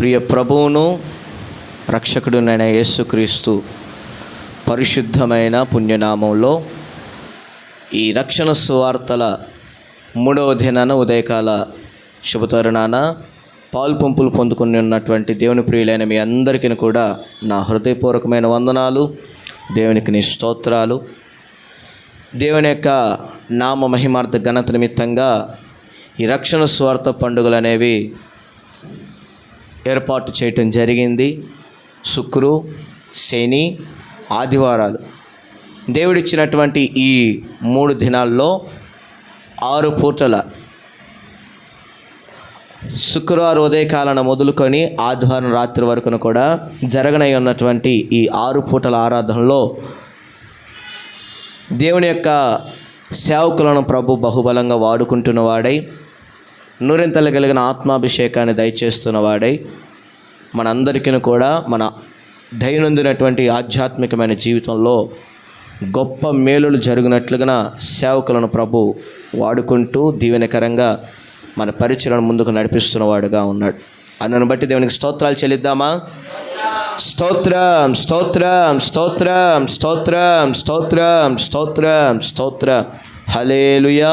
ప్రియ ప్రభువును రక్షకుడునైన యేసుక్రీస్తు పరిశుద్ధమైన పుణ్యనామంలో ఈ రక్షణ సువార్తల 3వ దినాన ఉదయకాల శుభతరుణాన పాల్పంపులు పొందుకుని ఉన్నటువంటి దేవుని ప్రియులైన మీ అందరికీ కూడా నా హృదయపూర్వకమైన వందనాలు, దేవునికి స్తోత్రాలు. దేవుని యొక్క నామ మహిమార్థ ఘనత నిమిత్తంగా ఈ రక్షణ సువార్త పండుగలు అనేవి ఏర్పాటు చేయటం జరిగింది. శుక్రు, శని, ఆదివారాలు దేవుడిచ్చినటువంటి ఈ 3 దినాల్లో 6 పూటల శుక్రవారం ఉదయకాలన మొదలుకొని ఆదివారం రాత్రి వరకును కూడా జరగనై ఉన్నటువంటి ఈ 6 పూటల ఆరాధనలో దేవుని యొక్క సేవకులను ప్రభు బహుబలంగా వాడుకుంటున్న వాడై, నూరింతలు కలిగిన ఆత్మాభిషేకాన్ని దయచేస్తున్న వాడై, మనందరికీ కూడా మన దైనందినటువంటి ఆధ్యాత్మికమైన జీవితంలో గొప్ప మేలులు జరిగినట్లుగా సేవకులను ప్రభు వాడుకుంటూ దీవెనకరంగా మన పరిచయను ముందుకు నడిపిస్తున్న వాడుగా ఉన్నాడు. అందుని బట్టి దేవునికి స్తోత్రాలు చెల్లిద్దామా? స్తోత్రం, స్తోత్రం, స్తోత్రం, స్తోత్రం, స్తోత్రం, స్తోత్రం, స్తోత్రం. హల్లెలూయా,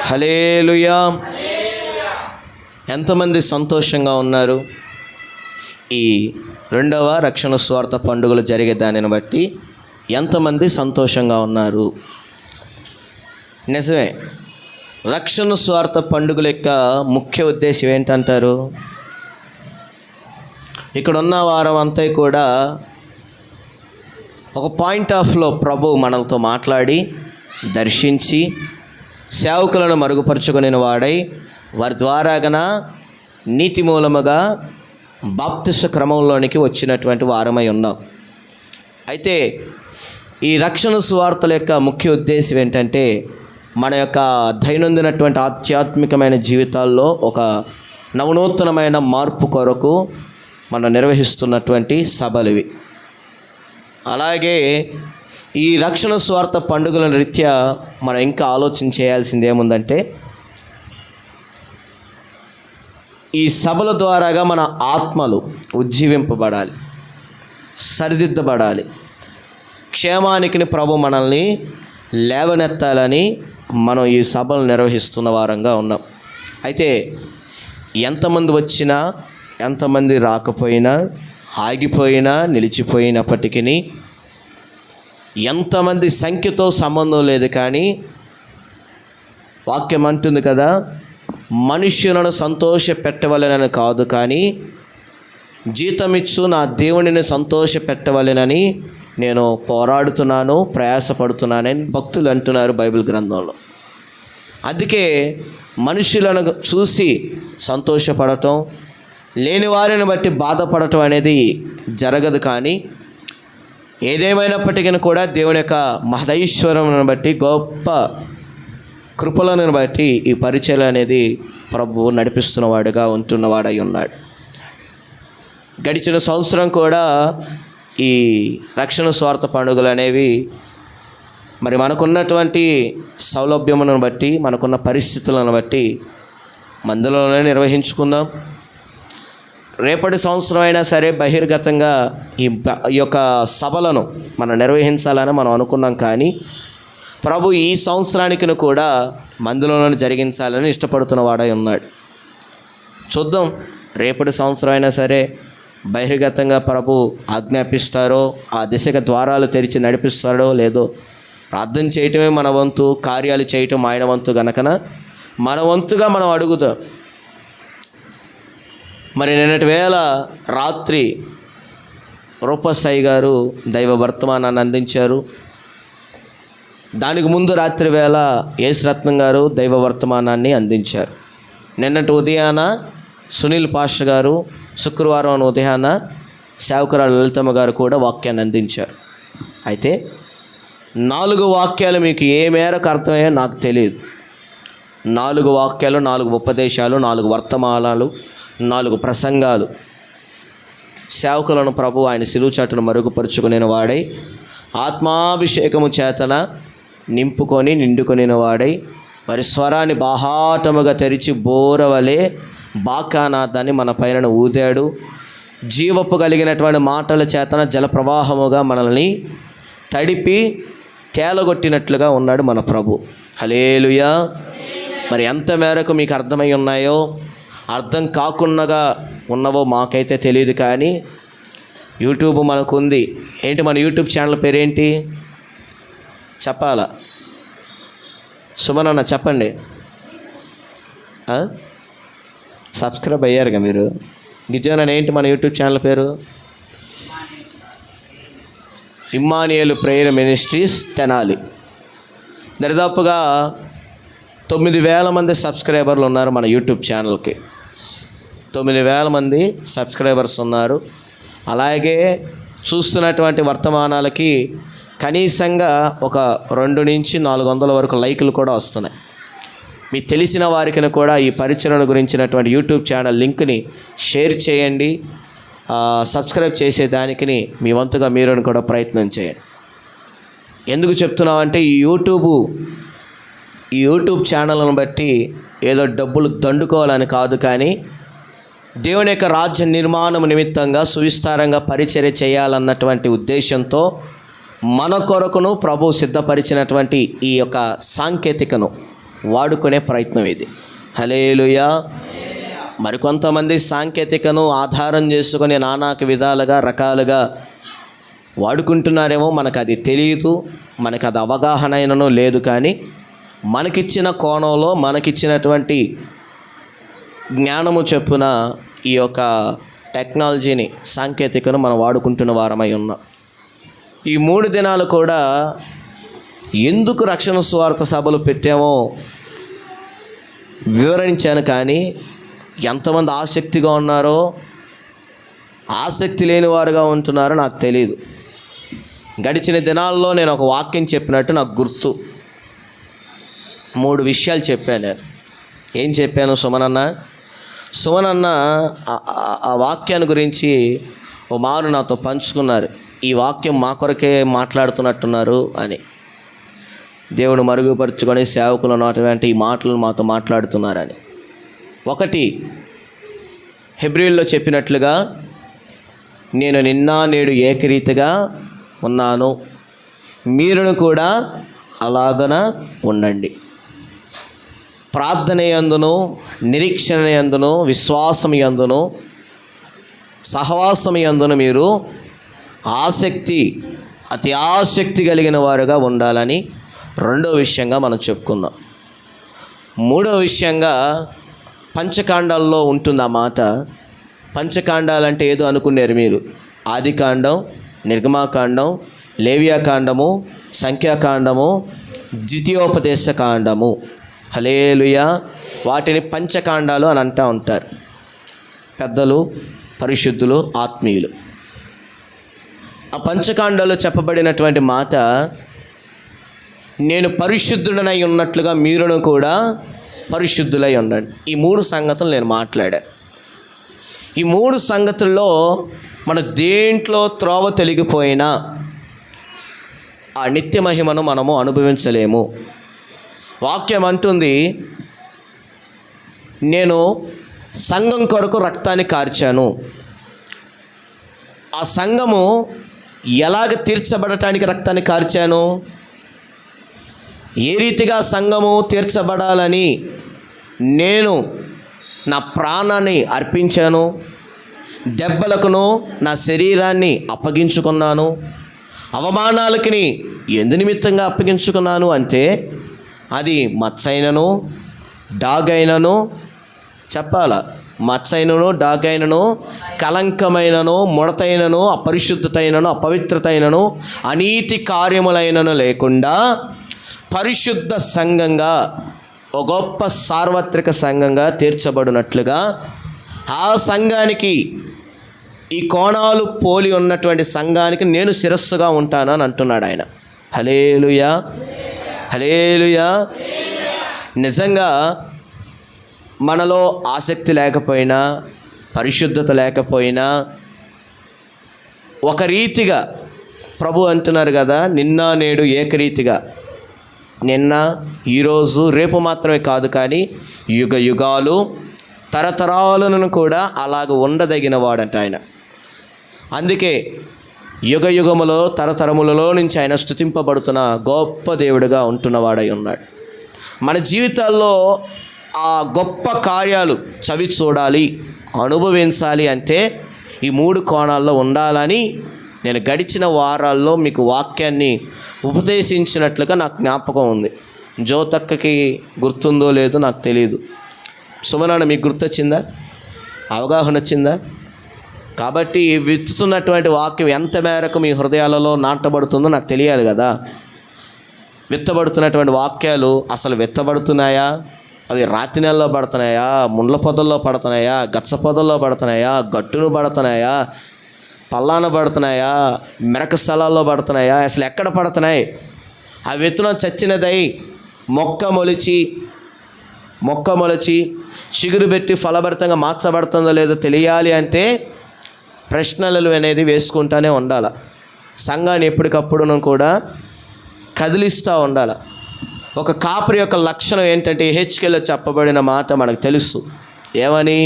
హల్లెలూయా. ఎంతమంది సంతోషంగా ఉన్నారు? ఈ 2వ రక్షణ సువార్త పండుగలు జరిగే దానిని బట్టి ఎంతమంది సంతోషంగా ఉన్నారు? నిజమే, రక్షణ సువార్త పండుగల యొక్క ముఖ్య ఉద్దేశం ఏంటంటారు? ఇక్కడ ఉన్న వారం అంతా కూడా ఒక పాయింట్ ఆఫ్లో ప్రభు మనలతో మాట్లాడి దర్శించి సేవకులను మరుగుపరుచుకునే వాడై వారి ద్వారాగన నీతి మూలముగా బాప్తిస్మ క్రమంలోనికి వచ్చినటువంటి వారమై ఉన్నాం. అయితే ఈ రక్షణ సువార్తల యొక్క ముఖ్య ఉద్దేశం ఏంటంటే మన యొక్క దైనందినటువంటి ఆధ్యాత్మికమైన జీవితాల్లో ఒక నవనూతనమైన మార్పు కొరకు మనం నిర్వహిస్తున్నటువంటి సభలు ఇవి. అలాగే ఈ రక్షణ సువార్త పండుగల రీత్యా మనం ఇంకా ఆలోచన చేయాల్సింది ఏముందంటే, ఈ సభల ద్వారాగా మన ఆత్మలు ఉజ్జీవింపబడాలి, సరిదిద్దబడాలి, క్షేమానికి ప్రభు మనల్ని లేవనెత్తాలని మనం ఈ సభలు నిర్వహిస్తున్న వారంగా ఉన్నాం. అయితే ఎంతమంది వచ్చినా, ఎంతమంది రాకపోయినా, ఆగిపోయినా, నిలిచిపోయినప్పటికీ, ఎంతమంది సంఖ్యతో సంబంధం లేదు. కానీ వాక్యం అంటుంది కదా, మనుష్యులను సంతోష పెట్టవలెనని కాదు, కానీ జీతమిచ్చు నా దేవునిని సంతోష పెట్టవలెనని నేను పోరాడుతున్నాను, ప్రయాసపడుతున్నానని భక్తులు అంటున్నారు బైబిల్ గ్రంథంలో. అందుకే మనుషులను చూసి సంతోషపడటం, లేని వారిని బట్టి బాధపడటం అనేది జరగదు. కానీ ఏదేమైనప్పటికీ కూడా దేవుని యొక్క మహదైశ్వరమును బట్టి, గొప్ప కృపలను బట్టి ఈ పరిచయం అనేది ప్రభువు నడిపిస్తున్నవాడుగా ఉంటున్నవాడై ఉన్నాడు. గడిచిన సంవత్సరం కూడా ఈ రక్షణ స్వార్థ పండుగలు అనేవి మరి మనకున్నటువంటి సౌలభ్యములను బట్టి, మనకున్న పరిస్థితులను బట్టి మందులోనే నిర్వహించుకుందాం. రేపటి సంవత్సరం అయినా సరే బహిర్గతంగా ఈ యొక్క సభలను మనం నిర్వహించాలని మనం అనుకున్నాం. కానీ ప్రభు ఈ సంవత్సరానికి కూడా మందులోనే జరిగించాలని ఇష్టపడుతున్న వాడై ఉన్నాడు. చూద్దాం, రేపటి సంవత్సరం అయినా సరే బహిర్గతంగా ప్రభు ఆజ్ఞాపిస్తారో, ఆ దిశగా ద్వారాలు తెరిచి నడిపిస్తాడో లేదో. ప్రార్థన చేయటమే మన వంతు, కార్యాలు చేయటం ఆయన వంతు గనకన మన వంతుగా మనం అడుగుదాం. మరి నిన్నటి వేళ రాత్రి రూపసాయి గారు దైవ వర్తమానాన్ని అందించారు. దానికి ముందు రాత్రి వేళ యేసురత్నం గారు దైవ వర్తమానాన్ని అందించారు. నిన్నటి ఉదయాన సునీల్ పాస్టర్ గారు, శుక్రవారం ఉదయాన సేవకురాలు లలితమ్మ గారు కూడా వాక్యాన్ని అందించారు. అయితే 4 వాక్యాలు మీకు ఏ మేరకు అర్థమయ్యాయో నాకు తెలియదు. 4 వాక్యాలు, 4 ఉపదేశాలు, 4 వర్తమానాలు, 4 ప్రసంగాలు. సేవకులను ప్రభు ఆయన శిలువ చాటును మరుగుపరుచుకునే వాడై, ఆత్మాభిషేకము చేతన నింపుకొని నిండుకొనిన వాడై, మరి స్వరాన్ని బాహాటముగా తెరిచి బోరవలే బాకానాదాన్ని మన పైన ఊదాడు. జీవపు కలిగినటువంటి మాటల చేతన జలప్రవాహముగా మనల్ని తడిపి తేలగొట్టినట్లుగా ఉన్నాడు మన ప్రభు. హల్లెలూయా. మరి ఎంత మేరకు మీకు అర్థమై ఉన్నాయో, అర్థం కాకుండా ఉన్నవో మాకైతే తెలియదు, కానీ యూట్యూబ్ మనకు ఉంది. ఏంటి మన యూట్యూబ్ ఛానల్ పేరేంటి చెప్పాలా? సుమనన్న చెప్పండి. సబ్స్క్రైబ్ అయ్యారుగా మీరు? నిజంగా ఏంటి మన యూట్యూబ్ ఛానల్ పేరు? Emmanuel prayer ministries Tenali. దరిదాపుగా 9,000 మంది సబ్స్క్రైబర్లు ఉన్నారు మన యూట్యూబ్ ఛానల్కి. 9,000 మంది సబ్స్క్రైబర్స్ ఉన్నారు. అలాగే చూస్తున్నటువంటి వర్తమానాలకి కనీసంగా ఒక 200 నుంచి 400 వరకు లైకులు కూడా వస్తున్నాయి. మీకు తెలిసిన వారికి కూడా ఈ పరిచరణ గురించినటువంటి యూట్యూబ్ ఛానల్ లింక్ని షేర్ చేయండి. సబ్స్క్రైబ్ చేసేదానికి మీ వంతుగా మీరు కూడా ప్రయత్నం చేయండి. ఎందుకు చెప్తున్నామంటే ఈ యూట్యూబ్ ఛానల్ని బట్టి ఏదో డబ్బులు దండుకోవాలని కాదు, కానీ దేవుని యొక్క రాజ్య నిర్మాణం నిమిత్తంగా సువిస్తారంగా పరిచర్య చేయాలన్నటువంటి ఉద్దేశంతో మన కొరకును ప్రభు సిద్ధపరిచినటువంటి ఈ యొక్క సాంకేతికను వాడుకునే ప్రయత్నం ఇది. హల్లెలూయా. మరికొంతమంది సాంకేతికను ఆధారం చేసుకొని నానాక విధాలుగా రకాలుగా వాడుకుంటున్నారేమో, మనకు అది తెలియదు, మనకు అది అవగాహన అయినను లేదు. కానీ మనకిచ్చిన కోణంలో మనకిచ్చినటువంటి జ్ఞానము చొప్పున ఈ యొక్క టెక్నాలజీని, సాంకేతికను మనం వాడుకుంటున్న వారమై ఉన్నాం. ఈ 3 దినాలు కూడా ఎందుకు రక్షణ సువార్త సభలు పెట్టామో వివరించాను, కానీ ఎంతమంది ఆసక్తిగా ఉన్నారో, ఆసక్తి లేని వారుగా ఉంటున్నారో నాకు తెలియదు. గడిచిన దినాల్లో నేను ఒక వాక్యం చెప్పినట్టు నాకు గుర్తు. 3 విషయాలు చెప్పాను నేను. ఏం చెప్పాను? సుమనన్న ఆ వాక్యాన్ని గురించి ఓ మారు నాతో పంచుకున్నారు. ఈ వాక్యం మా కొరకే మాట్లాడుతున్నట్టున్నారు అని. దేవుడు మరుగుపరుచుకొని సేవకులు ఉన్నటువంటి ఈ మాటలు మాతో మాట్లాడుతున్నారని. 1 హెబ్రీల్లో చెప్పినట్లుగా నేను నిన్న నేడు ఏకరీతిగా ఉన్నాను, మీరును కూడా అలాగన ఉండండి. ప్రార్థన యందును, నిరీక్షణ యందును, విశ్వాసం యందును, సహవాసం యందును మీరు అతి ఆసక్తి కలిగిన వారుగా ఉండాలని 2వ విషయంగా మనం చెప్పుకుందాం. 3వ విషయంగా పంచకాండాల్లో ఉంటుంది ఆ మాట. పంచకాండాలంటే ఏదో అనుకున్నారు మీరు. ఆదికాండం, నిర్గమాకాండం, లేవియాకాండము, సంఖ్యాకాండము, ద్వితీయోపదేశ కాండము. హల్లెలూయా. వాటిని పంచకాండాలు అని అంటూ ఉంటారు పెద్దలు, పరిశుద్ధులు, ఆత్మీయులు. ఆ పంచకాండాల్లో చెప్పబడినటువంటి మాట, నేను పరిశుద్ధుడనై ఉన్నట్లుగా మీరును కూడా పరిశుద్ధులై ఉండండి. ఈ 3 సంగతులు నేను మాట్లాడాను. ఈ 3 సంగతుల్లో మన దేంట్లో త్రోవ తొలగిపోయినా ఆ నిత్య మహిమను మనము అనుభవించలేము. వాక్యం అంటుంది, నేను సంఘం కొరకు రక్తాన్ని కార్చాను. ఆ సంఘము ఎలాగ తీర్చబడటానికి రక్తాన్ని కార్చాను? ఏ రీతిగా సంఘము తీర్చబడాలని నేను నా ప్రాణాన్ని అర్పించాను, దెబ్బలకును నా శరీరాన్ని అప్పగించుకున్నాను, అవమానాలకి ఎందు నిమిత్తంగా అప్పగించుకున్నాను అంటే అది మచ్చైనను డాగైనను, చెప్పాల, మచ్చైనను డాగైనను, కలంకమైనను, ముడతైనను, అపరిశుద్ధతైనను, అపవిత్రతైనను, అనీతి కార్యములైనను లేకుండా పరిశుద్ధ సంఘంగా, ఒక గొప్ప సార్వత్రిక సంఘంగా తీర్చబడినట్లుగా ఆ సంఘానికి, ఈ కోణాలు పోలి ఉన్నటువంటి సంఘానికి నేను శిరస్సుగా ఉంటాను అని అంటున్నాడు ఆయన. హల్లెలూయా, హల్లెలూయా. నిజంగా మనలో ఆసక్తి లేకపోయినా, పరిశుద్ధత లేకపోయినా, ఒక రీతిగా ప్రభు అంటున్నారు కదా, నిన్న నేడు ఏకరీతిగా, నిన్న, ఈరోజు, రేపు మాత్రమే కాదు, కానీ యుగ యుగాలు తరతరాలను కూడా అలాగ ఉండదగిన వాడంట ఆయన. అందుకే యుగ యుగములో తరతరములలో నుంచి ఆయన స్తుతింపబడుతున్న గొప్ప దేవుడిగా ఉంటున్నవాడై ఉన్నాడు. మన జీవితాల్లో ఆ గొప్ప కార్యాలు చవి చూడాలి, అనుభవించాలి అంటే ఈ 3 కోణాల్లో ఉండాలని నేను గడిచిన వారాల్లో మీకు వాక్యాన్ని ఉపదేశించినట్లుగా నాకు జ్ఞాపకం ఉంది. జ్యోతక్కకి గుర్తుందో లేదో నాకు తెలియదు. సుమనాన్న మీకు గుర్తొచ్చిందా? అవగాహన వచ్చిందా? కాబట్టి విత్తుతున్నటువంటి వాక్యం ఎంత మేరకు మీ హృదయాలలో నాటబడుతుందో నాకు తెలియాలి కదా. విత్తబడుతున్నటువంటి వాక్యాలు అసలు విత్తబడుతున్నాయా? అవి రాతి నెలలో పడుతున్నాయా? ముండ్ల పొదల్లో పడుతున్నాయా? గచ్చ పొదల్లో పడుతున్నాయా? గట్టును పడుతున్నాయా? పల్లాన పడుతున్నాయా? మెరక స్థలాల్లో పడుతున్నాయా? అసలు ఎక్కడ పడుతున్నాయి? ఆ విత్తనం చచ్చినదై మొక్క మొలిచి చిగురు పెట్టి ఫలభరితంగా మార్చబడుతుందో లేదో తెలియాలి అంటే ప్రశ్నలు అనేది వేసుకుంటూనే ఉండాలి. సంఘాన్ని ఎప్పటికప్పుడు కూడా కదిలిస్తూ ఉండాలి. ఒక కాపరి యొక్క లక్షణం ఏంటంటే హెచ్కేలో చెప్పబడిన మాట మనకు తెలుసు. ఏమని?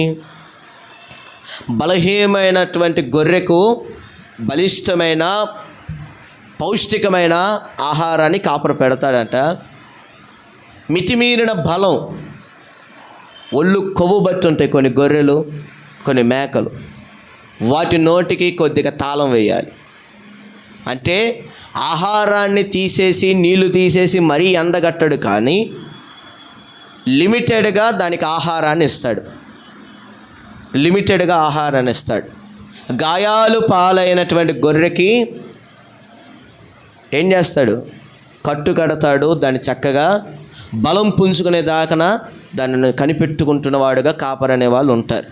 బలహీనమైనటువంటి గొర్రెకు బలిష్టమైన పౌష్టికమైన ఆహారాన్ని కాపరి పెడతాడంట. మితిమీరిన బలం, ఒళ్ళు కొవ్వు బట్టి ఉంటాయి కొన్ని గొర్రెలు, కొన్ని మేకలు. వాటి నోటికి కొద్దిగా తాళం వేయాలి. అంటే ఆహారాన్ని తీసేసి నీళ్లు తీసేసి మరీ ఎండగట్టడు, కానీ లిమిటెడ్గా దానికి ఆహారాన్ని ఇస్తాడు. గాయాలు పాలైనటువంటి గొర్రెకి ఏం చేస్తాడు? కట్టు కడతాడు. దాన్ని చక్కగా బలం పుంజుకునే దాకా దానిని కనిపెట్టుకుంటున్న వాడుగా కాపరనే వాళ్ళు ఉంటారు.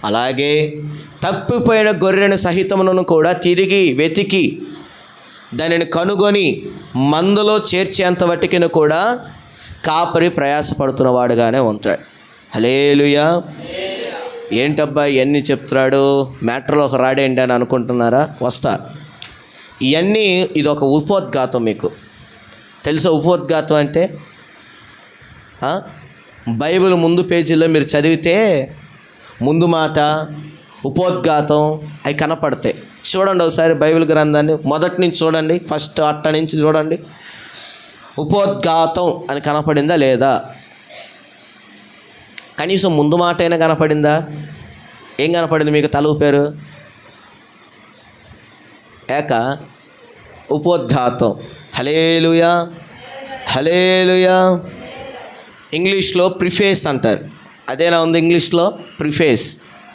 అలాగే తప్పిపోయిన గొర్రెను సహితమును కూడా తిరిగి వెతికి దానిని కనుగొని మందులో చేర్చేంత వటికిన కూడా కాపరి ప్రయాసపడుతున్న వాడుగానే ఉంటాడు. హల్లెలూయా. ఏంటబ్బా ఇవన్నీ చెప్తున్నాడు, మ్యాటర్లో ఒక రాడేంటి అని అనుకుంటున్నారా? వస్తా. ఇవన్నీ ఇదొక ఉపోద్ఘాతం. మీకు తెలుసా ఉపోద్ఘాతం అంటే? బైబిల్ ముందు పేజీలో మీరు చదివితే ముందు మాట, ఉపోద్ఘాతం అవి కనపడతాయి. చూడండి ఒకసారి బైబిల్ గ్రంథాన్ని మొదటి నుంచి చూడండి, ఫస్ట్ అట్ట నుంచి చూడండి. ఉపోద్ఘాతం అని కనపడిందా లేదా? కనీసం ముందు మాట అయినా కనపడిందా? ఏం కనపడింది మీకు? తల ఊపారు. ఉపోద్ఘాతం. హల్లెలూయా, హల్లెలూయా. ఇంగ్లీష్లో ప్రిఫేస్ అంటారు. అదేలా ఉంది ఇంగ్లీష్లో? ప్రిఫేస్.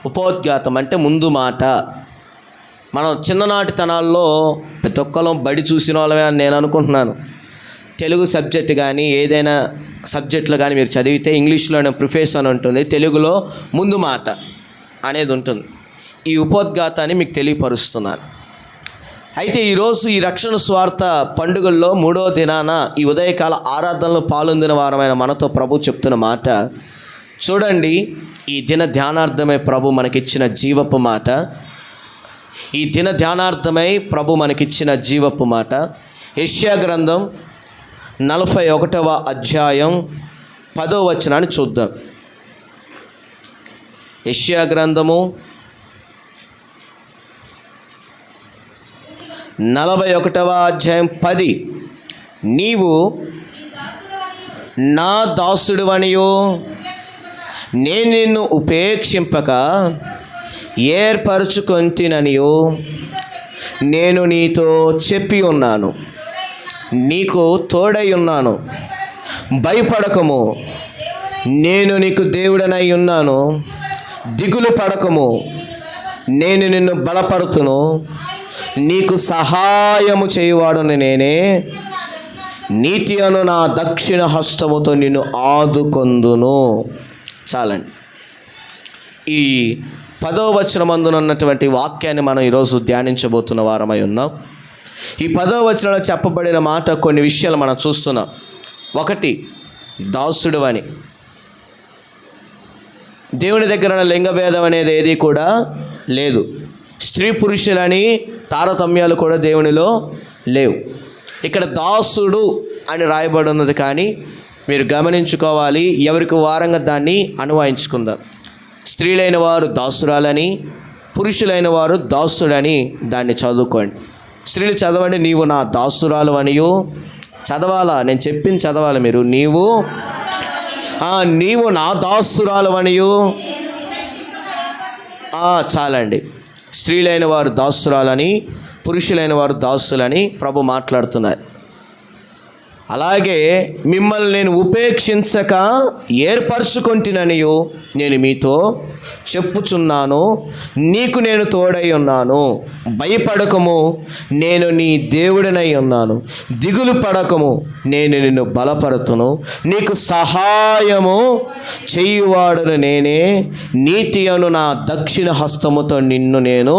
ఉపోద్ఘాతం అంటే ముందు మాట. మనం చిన్ననాటితనాల్లో ప్రతి ఒక్కరం బడి చూసిన వాళ్ళమే అని నేను అనుకుంటున్నాను. తెలుగు సబ్జెక్ట్ కానీ ఏదైనా సబ్జెక్టులు కానీ మీరు చదివితే ఇంగ్లీష్లోనే ప్రిఫేస్ అని ఉంటుంది, తెలుగులో ముందు మాట అనేది ఉంటుంది. ఈ ఉపోద్ఘాతాన్ని మీకు తెలియపరుస్తున్నాను. అయితే ఈరోజు ఈ రక్షణ స్వార్థ పండుగల్లో 3వ దినాన ఈ ఉదయకాల ఆరాధనలో పాల్గొందిన వారమైన మనతో ప్రభు చెప్తున్న మాట చూడండి. ఈ దిన ధ్యానార్థమై ప్రభు మనకిచ్చిన జీవపు మాట. ఈ దిన ధ్యానార్థమై ప్రభు మనకిచ్చిన జీవపు మాట యెషయా గ్రంథం 41వ అధ్యాయం 10వ వచనాన్ని చూద్దాం. యెషయా గ్రంథము 41వ అధ్యాయం 10. నీవు నా దాసుడివనియు నేను నిన్ను ఉపేక్షింపక ఏర్పరచుకొంటిననియు నేను నీతో చెప్పి ఉన్నాను. నీకు తోడై ఉన్నాను, భయపడకము, నేను నీకు దేవుడనై ఉన్నాను. దిగులు పడకము, నేను నిన్ను బలపడుతును. నీకు సహాయము చేయువాడును నేనే. నీతి అను నా దక్షిణ హస్తముతో నిన్ను ఆదుకొందును. చాలండి. ఈ 10వ వచనమందున ఉన్నటువంటి వాక్యాన్ని మనం ఈరోజు ధ్యానించబోతున్న వారమై ఉన్నాం. ఈ 10వ వచనంలో చెప్పబడిన మాట కొన్ని విషయాలు మనం చూస్తున్నాం. ఒకటి, దాసుడు అని. దేవుని దగ్గర లింగభేదం అనేది ఏది కూడా లేదు. స్త్రీ పురుషులని తారతమ్యాలు కూడా దేవునిలో లేవు. ఇక్కడ దాసుడు అని రాయబడి ఉన్నది, కానీ మీరు గమనించుకోవాలి, ఎవరికి వారంగా దాన్ని అన్వయించుకుందాం. స్త్రీలైన వారు దాసురాలని, పురుషులైన వారు దాసుడని దాన్ని చదువుకోండి. స్త్రీలు చదవండి, నీవు నా దాసురాలు అనియు. చదవాలా? నేను చెప్పింది చదవాలి మీరు. నీవు నా దాసురాలు అనియు. చాలండి. స్త్రీలైన వారు దాసురాలని, పురుషులైన వారు దాసులని ప్రభు మాట్లాడుతున్నారు. అలాగే మిమ్మల్ని నేను ఉపేక్షించక ఏర్పరచుకొంటిననియు నేను మీతో చెప్పుచున్నాను. నీకు నేను తోడై ఉన్నాను. భయపడకము, నేను నీ దేవుడినై ఉన్నాను. దిగులు పడకము, నేను నిన్ను బలపరుతును. నీకు సహాయము చేయువాడును నేనే. నీతి అను నా దక్షిణ హస్తముతో నిన్ను నేను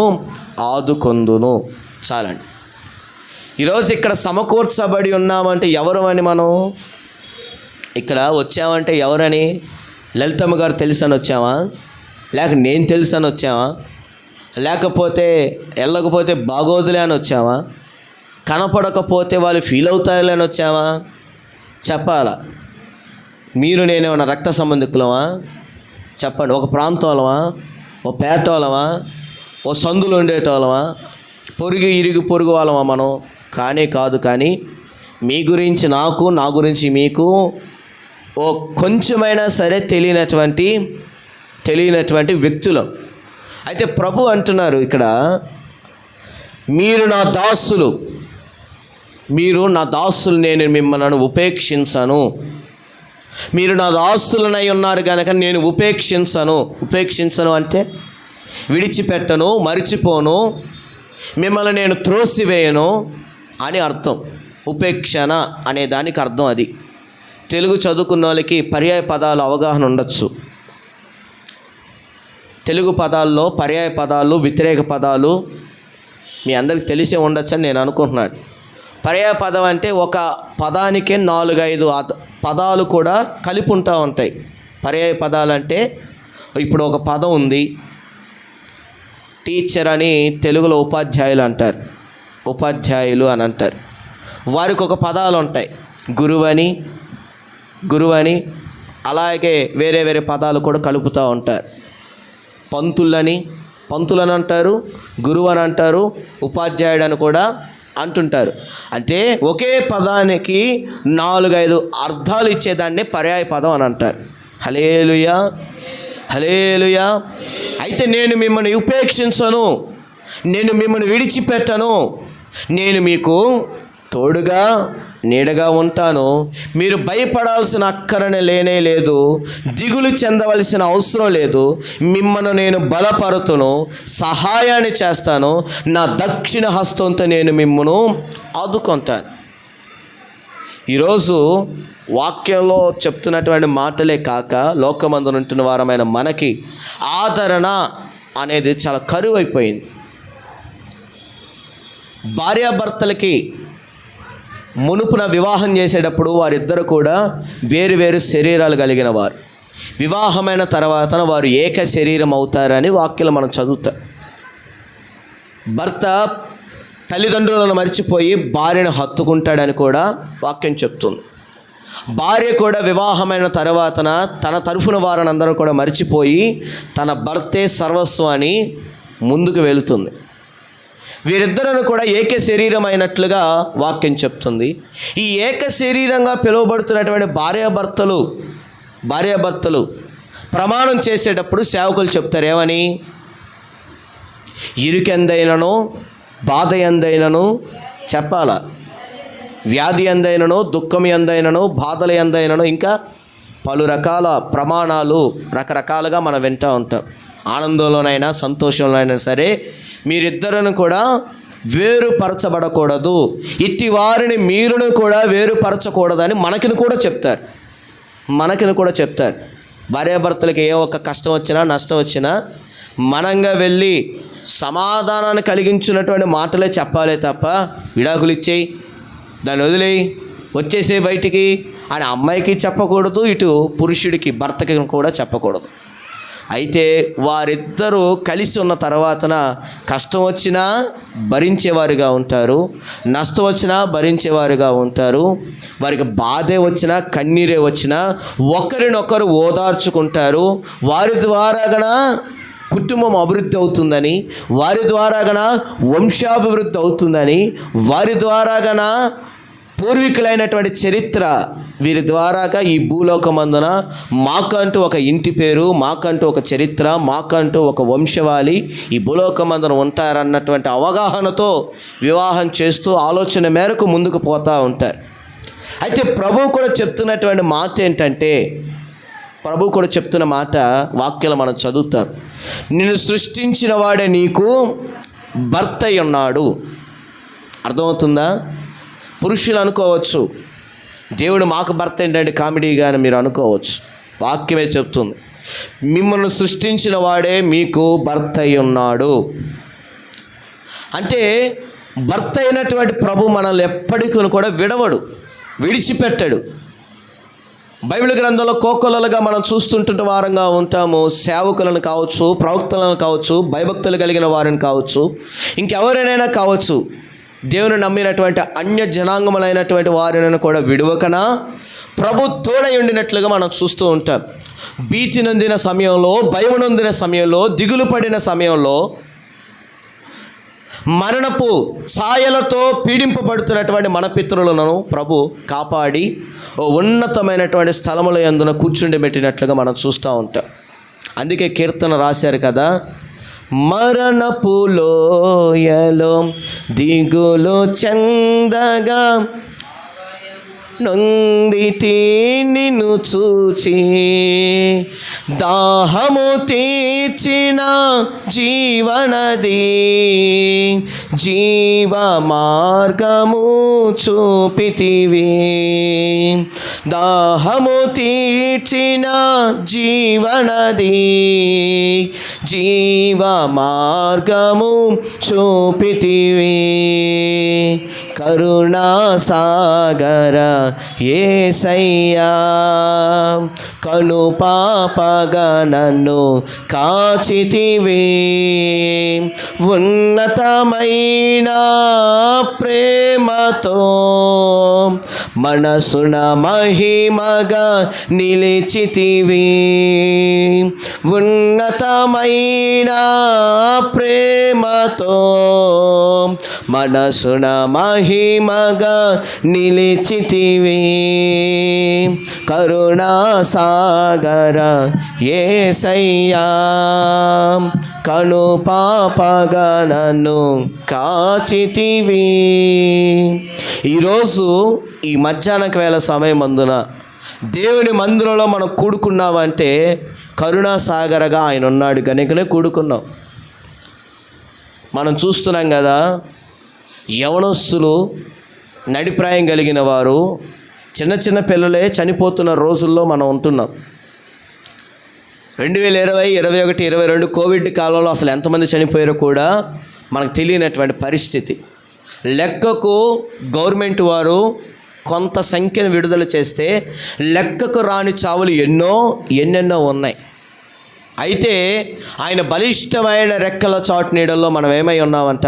ఆదుకొందును. చాలండి. ఈరోజు ఇక్కడ సమకూర్చబడి ఉన్నామంటే ఎవరు అని, మనం ఇక్కడ వచ్చామంటే ఎవరని? లలితమ్మ గారు తెలుసని వచ్చామా? లేక నేను తెలుసని వచ్చామా? లేకపోతే వెళ్ళకపోతే బాగోదులే అని వచ్చామా? కనపడకపోతే వాళ్ళు ఫీల్ అవుతారులే అని వచ్చామా? చెప్పాలా? మీరు నేనేమన్నా రక్త సంబంధికులమా? చెప్పండి. ఒక ప్రాంతంలోమా? ఓ పేటోళమా? ఓ సందులు ఉండేటోళమా? ఇరుగు పొరుగు వాళ్ళమా మనం? కాదు. కానీ మీ గురించి నాకు, నా గురించి మీకు ఓ కొంచెమైనా సరే తెలియనటువంటి వ్యక్తులు. అయితే ప్రభు అంటున్నారు ఇక్కడ, మీరు నా దాసులు, నేను మిమ్మల్ని ఉపేక్షించను. మీరు నా దాసులనై ఉన్నారు కనుక నేను ఉపేక్షించను అంటే విడిచిపెట్టను, మరిచిపోను, మిమ్మల్ని నేను త్రోసివేయను అని అర్థం. ఉపేక్షణ అనే దానికి అర్థం అది. తెలుగు చదువుకున్న వాళ్ళకి పర్యాయ పదాలు అవగాహన ఉండొచ్చు. తెలుగు పదాల్లో పర్యాయ పదాలు, వ్యతిరేక పదాలు మీ అందరికి తెలిసే ఉండొచ్చు అని నేను అనుకుంటున్నాను. పర్యాయ పదం అంటే ఒక పదానికే 4-5 పదాలు కూడా కలిపి ఉంటాయి. పర్యాయ పదాలు అంటే ఇప్పుడు ఒక పదం ఉంది. టీచర్ అని తెలుగులో ఉపాధ్యాయులు అని అంటారు. వారికి ఒక పదాలు ఉంటాయి. గురువని అలాగే వేరే పదాలు కూడా కలుపుతూ ఉంటారు. పంతులని అంటారు, గురువు అని అంటారు, ఉపాధ్యాయుడు అని కూడా అంటుంటారు. అంటే ఒకే పదానికి 4-5 అర్థాలు ఇచ్చేదాన్ని పర్యాయ పదం అని అంటారు. హల్లెలూయా. అయితే నేను మిమ్మల్ని ఉపేక్షించను, నేను మిమ్మల్ని విడిచిపెట్టను, నేను మీకు తోడుగా నీడగా ఉంటాను. మీరు భయపడాల్సిన అక్కరనే లేనే లేదు, దిగులు చెందవలసిన అవసరం లేదు. మిమ్మల్ని నేను బలపరుతును, సహాయాన్ని చేస్తాను. నా దక్షిణ హస్తంతో నేను మిమ్మల్ని ఆదుకుంటాను. ఈరోజు వాక్యంలో చెప్తున్నటువంటి మాటలే కాక లోకమందున ఉంటున్న వారమైన మనకి ఆదరణ అనేది చాలా కరువైపోయింది. భార్యాభర్తలకి మునుపున వివాహం చేసేటప్పుడు వారిద్దరు కూడా వేరు శరీరాలు కలిగిన వారు. వివాహమైన తర్వాత వారు ఏక శరీరం అవుతారని వాక్యం మనం చదువుతాం. భర్త తల్లిదండ్రులను మర్చిపోయి భార్యను హత్తుకుంటాడని కూడా వాక్యం చెప్తుంది. భార్య కూడా వివాహమైన తర్వాత తన తరఫున వారిని అందరూ కూడా మర్చిపోయి తన భర్తే సర్వస్వం అని ముందుకు వెళుతుంది. వీరిద్దరూ కూడా ఏక శరీరం అయినట్లుగా వాక్యం చెప్తుంది. ఈ ఏక శరీరంగా పిలువబడుతున్నటువంటి భార్యాభర్తలు ప్రమాణం చేసేటప్పుడు సేవకులు చెప్తారు ఏమని? ఇరుకెందైనను, బాధ ఎందైనను చెప్పాలా, వ్యాధి ఎందైనను, దుఃఖం ఎందైనను, బాధలు ఎందైనను, ఇంకా పలు రకాల ప్రమాణాలు రకరకాలుగా మనం వింటూ ఉంటాం. ఆనందంలోనైనా సంతోషంలోనైనా సరే మీరిద్దరూ కూడా వేరుపరచబడకూడదు, ఇట్టి వారిని మీరును కూడా వేరుపరచకూడదని మనకిని కూడా చెప్తారు. భార్యాభర్తలకి ఏ ఒక్క కష్టం వచ్చినా నష్టం వచ్చినా మనంగా వెళ్ళి సమాధానాన్ని కలిగించినటువంటి మాటలే చెప్పాలే తప్ప విడాకులు ఇచ్చేయి, దాన్ని వదిలేయి, వచ్చేసే బయటికి అని అమ్మాయికి చెప్పకూడదు, ఇటు పురుషుడికి భర్తకి కూడా చెప్పకూడదు. అయితే వారిద్దరూ కలిసి ఉన్న తర్వాతన కష్టం వచ్చినా భరించేవారుగా ఉంటారు, నష్టం వచ్చినా భరించేవారుగా ఉంటారు. వారికి బాధే వచ్చినా కన్నీరే వచ్చినా ఒకరినొకరు ఓదార్చుకుంటారు. వారి ద్వారాగన కుటుంబం అభివృద్ధి అవుతుందని, వారి ద్వారాగన వంశాభివృద్ధి అవుతుందని, వారి ద్వారాగన పూర్వీకులైనటువంటి చరిత్ర వీరి ద్వారాగా ఈ భూలోకమందున మాకంటూ ఒక ఇంటి పేరు, మాకంటూ ఒక చరిత్ర, మాకంటూ ఒక వంశవాళి ఈ భూలోకమందున ఉంటారన్నటువంటి అవగాహనతో వివాహం చేస్తూ ఆలోచన మేరకు ముందుకు పోతూ ఉంటారు. అయితే ప్రభువు కూడా చెప్తున్నటువంటి మాట ఏంటంటే, ప్రభువు కూడా చెప్తున్న మాట వాక్యాలు మనం చదువుతాం. నిన్ను సృష్టించిన వాడే నీకు భర్త అయి ఉన్నాడు. అర్థమవుతుందా? పురుషులు అనుకోవచ్చు, దేవుడు మాకు భర్త ఏంటంటే కామెడీగా అని మీరు అనుకోవచ్చు. వాక్యమే చెప్తుంది, మిమ్మల్ని సృష్టించిన వాడే మీకు భర్త అయి ఉన్నాడు. అంటే భర్త అయినటువంటి ప్రభు మనల్ని ఎప్పటికీ కూడా విడిచిపెట్టడు. బైబిల్ గ్రంథంలో కోకొల్లలుగా మనం చూస్తుంటున్న వారంగా ఉంటాము. సేవకులను కావచ్చు, ప్రవక్తలను కావచ్చు, భయభక్తులు కలిగిన వారిని కావచ్చు, ఇంకెవరైనా కావచ్చు, దేవుని నమ్మినటువంటి అన్య జనాంగములైనటువంటి వారిని కూడా విడువకనా ప్రభు తోడై ఉండినట్లుగా మనం చూస్తూ ఉంటాం. భీతి నొందిన సమయంలో, భయం నొందిన సమయంలో, దిగులు పడిన సమయంలో, మరణపు ఛాయలతో పీడింపబడుతున్నటువంటి మన పితరులను ప్రభు కాపాడి ఉన్నతమైనటువంటి స్థలముల యందున కూర్చుండబెట్టినట్లుగా మనం చూస్తూ ఉంటాం. అందుకే కీర్తన రాశారు కదా, మరణపు లోయలో దిగులు చెందగా నొందితి నిన్ను చూచి, దాహము తీర్చిన జీవనది జీవ మార్గము చూపితివి. దాహము తీర్చిన జీవనది జీవ మార్గము చూపితివి. కరుణా సాగర యేసయ్యా, కను పాపగా నన్ను కాచితివి. ఉన్నతమైన ప్రేమతో మనసున మహిమగా నిలిచితివి. ఉన్నతమైన ప్రేమతో మనసున మహిమగా నిలిచితివి. కరుణా సాగర యేసయ్యా, కను పాపగా నన్ను కాచితివి. ఈరోజు ఈ మధ్యాహ్నక వేళ సమయం అందున దేవుని మందిరంలో మనం కూడుకున్నామంటే కరుణాసాగరగా ఆయన ఉన్నాడు కనుకనే కూడుకున్నాం. మనం చూస్తున్నాం కదా, యవనస్తులు, నడిప్రాయం కలిగిన వారు, చిన్న చిన్న పిల్లలే చనిపోతున్న రోజుల్లో మనం ఉంటున్నాం. 2020, 2021, 2022 కోవిడ్ కాలంలో అసలు ఎంతమంది చనిపోయారో కూడా మనకు తెలియనటువంటి పరిస్థితి. లెక్కకు గవర్నమెంట్ వారు కొంత సంఖ్యను విడుదల చేస్తే లెక్కకు రాని చావులు ఎన్నెన్నో ఉన్నాయి. అయితే ఆయన బలిష్టమైన రెక్కల చాటు నీడల్లో మనం ఏమై ఉన్నామంట,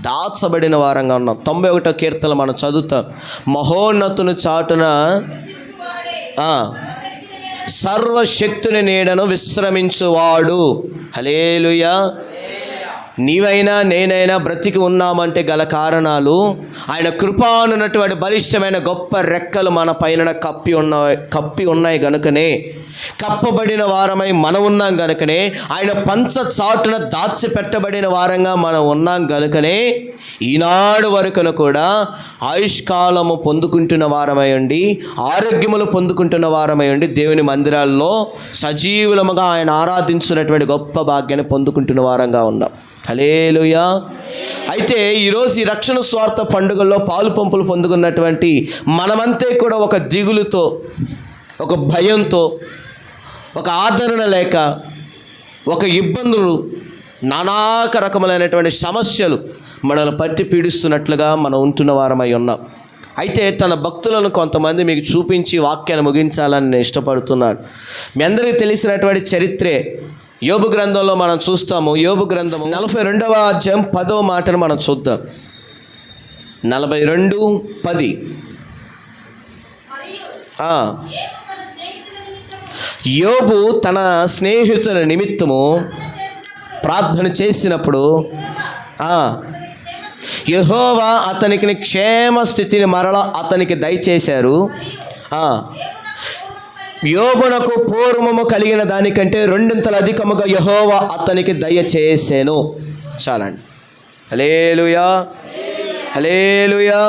దాచబడిన వారంగా ఉన్నాం. 91వ కీర్తన మనం చదువుతాం. మహోన్నతుని చాటున సర్వశక్తుని నీడను విశ్రమించువాడు. హల్లెలూయా. నీవైనా నేనైనా బ్రతికి ఉన్నామంటే గల కారణాలు ఆయన కృపానున్నటువంటి బలిష్టమైన గొప్ప రెక్కలు మన పైన కప్పి ఉన్నాయి గనుకనే, కప్పబడిన వారమై మనం ఉన్నాం గనుకనే, ఆయన పంచ చాటున దాచిపెట్టబడిన వారంగా మనం ఉన్నాం గనుకనే ఈనాడు వరకును కూడా ఆయుష్కాలము పొందుకుంటున్న వారమై ఉండి, ఆరోగ్యములు పొందుకుంటున్న వారమై ఉండి, దేవుని మందిరాల్లో సజీవులముగా ఆయన ఆరాధించినటువంటి గొప్ప భాగ్యాన్ని పొందుకుంటున్న వారంగా ఉన్నాం. హల్లెలూయా. అయితే ఈరోజు ఈ రక్షణ స్వార్థ పండుగల్లో పాలు పంపులు పొందుకున్నటువంటి మనమంతే కూడా ఒక దిగులుతో, ఒక భయంతో, ఒక ఆదరణ లేక, ఒక ఇబ్బందులు, నానాక రకములైనటువంటి సమస్యలు మనల్ని పట్టి పీడిస్తున్నట్లుగా మనం ఉంటున్న వారమై ఉన్నాం. అయితే తన భక్తులను కొంతమంది మీకు చూపించి వాక్యాన్ని ముగించాలని నేను ఇష్టపడుతున్నాను. మీ అందరికీ తెలిసినటువంటి చరిత్రే యోబు గ్రంథంలో మనం చూస్తాము. యోబు గ్రంథం 42వ అధ్యాయం 10వ మాటను మనం చూద్దాం. 42:10. యోబు తన స్నేహితుల నిమిత్తము ప్రార్థన చేసినప్పుడు యెహోవా అతనికి క్షేమ స్థితిని మరల అతనికి దయచేశారు. యోబునకు పూర్వము కలిగిన దానికంటే రెండింతలు అధికముగా యెహోవా అతనికి దయచేసెను. చాలండి. హల్లెలూయా, హల్లెలూయా.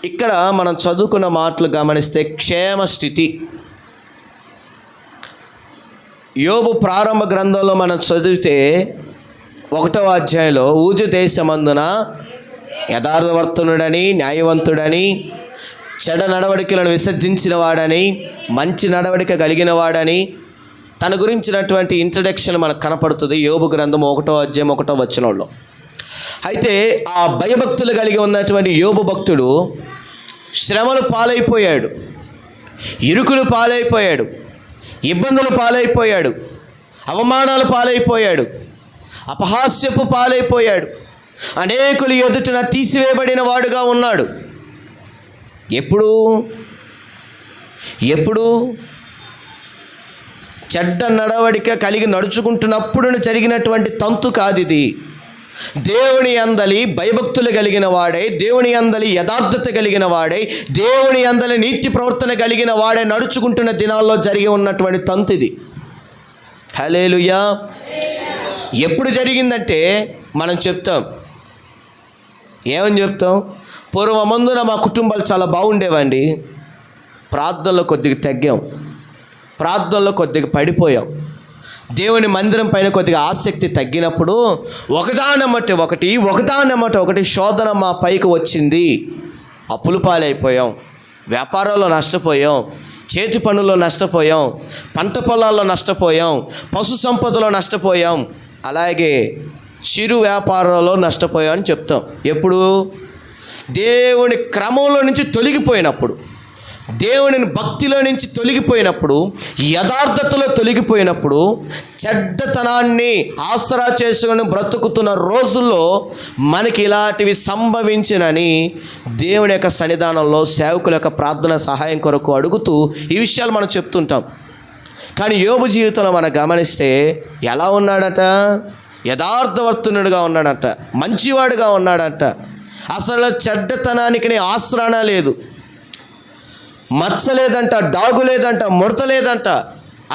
ఇక్కడ మనం చదువుకున్న మాటలు గమనిస్తే క్షేమ స్థితి. యోబు ప్రారంభ గ్రంథంలో మనం చదివితే 1వ అధ్యాయంలో ఊజు దేశమందున యథార్థవర్తనుడని, న్యాయవంతుడని, చెడ నడవడికలను విసర్జించిన వాడని, మంచి నడవడిక కలిగిన వాడని తన గురించినటువంటి ఇంట్రడక్షన్ మనకు కనపడుతుంది యోబు గ్రంథం 1వ అధ్యాయం 1వ వచనంలో. అయితే ఆ భయభక్తులు కలిగి ఉన్నటువంటి యోబు భక్తుడు శ్రమలు పాలైపోయాడు, ఇరుకులు పాలైపోయాడు, ఇబ్బందులు పాలైపోయాడు, అవమానాలు పాలైపోయాడు, అపహాస్యపు పాలైపోయాడు, అనేకులు ఎదుటిన తీసివేయబడిన వాడుగా ఉన్నాడు. ఎప్పుడు చెడ్డ నడవడిక కలిగి నడుచుకుంటున్నప్పుడు జరిగినటువంటి తంతు కాదు ఇది. దేవుని అందలి భయభక్తులు కలిగిన వాడై, దేవుని అందలి యథార్థత కలిగిన వాడై, దేవుని అందలి నీతి ప్రవర్తన కలిగిన వాడే నడుచుకుంటున్న దినాల్లో జరిగి ఉన్నటువంటి తంతు ఇది. హల్లెలూయా. ఎప్పుడు జరిగిందంటే మనం చెప్తాం, ఏమని చెప్తాం? పూర్వమందున మా కుటుంబాలు చాలా బాగుండేవండి, ప్రార్థనలో కొద్దిగా తగ్గాం, ప్రార్థనలో కొద్దిగా పడిపోయాం, దేవుని మందిరం పైన కొద్దిగా ఆసక్తి తగ్గినప్పుడు ఒకదానమ్మటి ఒకటి శోధన మా పైకి వచ్చింది. అప్పులు పాలైపోయాం, వ్యాపారంలో నష్టపోయాం, చేతి పనుల్లో నష్టపోయాం, పంట పొలాల్లో నష్టపోయాం, పశు సంపదలో నష్టపోయాం, అలాగే చిరు వ్యాపారంలో నష్టపోయాం అని చెప్తాం. ఎప్పుడు? దేవుని క్రమంలో నుంచి తొలగిపోయినప్పుడు, దేవుని భక్తిలో నుంచి తొలగిపోయినప్పుడు, యథార్థతలో తొలగిపోయినప్పుడు, చెడ్డతనాన్ని ఆసరా చేసుకొని బ్రతుకుతున్న రోజుల్లో మనకి ఇలాంటివి సంభవించినని దేవుని యొక్క సన్నిధానంలో సేవకుల యొక్క ప్రార్థన సహాయం కొరకు అడుగుతూ ఈ విషయాలు మనం చెప్తుంటాం. కానీ యోబు జీవితంలో మనం గమనిస్తే ఎలా ఉన్నాడట? యథార్థవర్తనుడిగా ఉన్నాడట, మంచివాడుగా ఉన్నాడట. అసలు చెడ్డతనానికి ఆశ్రణ లేదు, మచ్చ లేదంట, డాగు లేదంట, ముడత లేదంట.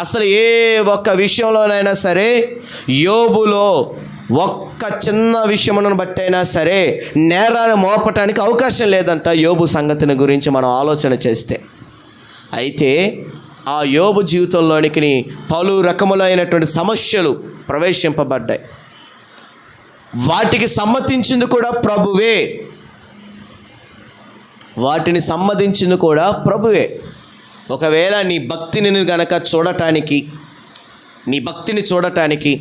అసలు ఏ ఒక్క విషయంలోనైనా సరే యోబులో ఒక్క చిన్న విషయమును బట్టి అయినా సరే నేరాన్ని మోపటానికి అవకాశం లేదంట యోబు సంగతిని గురించి మనం ఆలోచన చేస్తే. అయితే ఆ యోబు జీవితంలోనికి పలు రకములైనటువంటి సమస్యలు ప్రవేశింపబడ్డాయి. వాటికి సమ్మతించింది కూడా ప్రభువే, వాటిని సమ్మతించింది కూడా ప్రభువే. ఒకవేళ నీ భక్తిని గనక చూడటానికి, నీ భక్తిని చూడటానికి,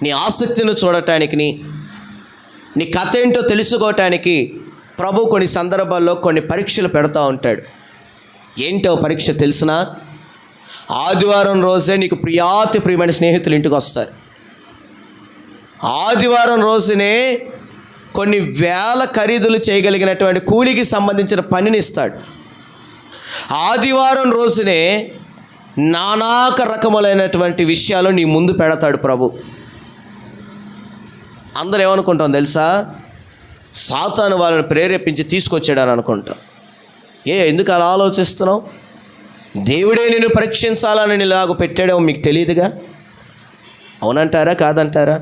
నీ ఆసక్తిని చూడటానికి, నీ కథ ఏంటో తెలుసుకోవటానికి ప్రభు కొన్ని సందర్భాల్లో కొన్ని పరీక్షలు పెడతా ఉంటాడు. ఏంటో పరీక్ష తెలిసినా? ఆదివారం రోజే నీకు ప్రియమైన స్నేహితులు ఇంటికి వస్తారు. ఆదివారం రోజునే కొన్ని వేల ఖరీదులు చేయగలిగినటువంటి కూలికి సంబంధించిన పనిని ఇస్తాడు. ఆదివారం రోజునే నానాక రకములైనటువంటి విషయాలు నీ ముందు పెడతాడు ప్రభు. అందరూ ఏమనుకుంటాం తెలుసా? సాతాను వాళ్ళని ప్రేరేపించి తీసుకొచ్చాడని అనుకుంటాం. ఎందుకు అలా ఆలోచిస్తున్నావు? దేవుడే నిన్ను పరీక్షించాలని ఇలాగ పెట్టాడేమో మీకు తెలియదుగా. అవునంటారా కాదంటారా?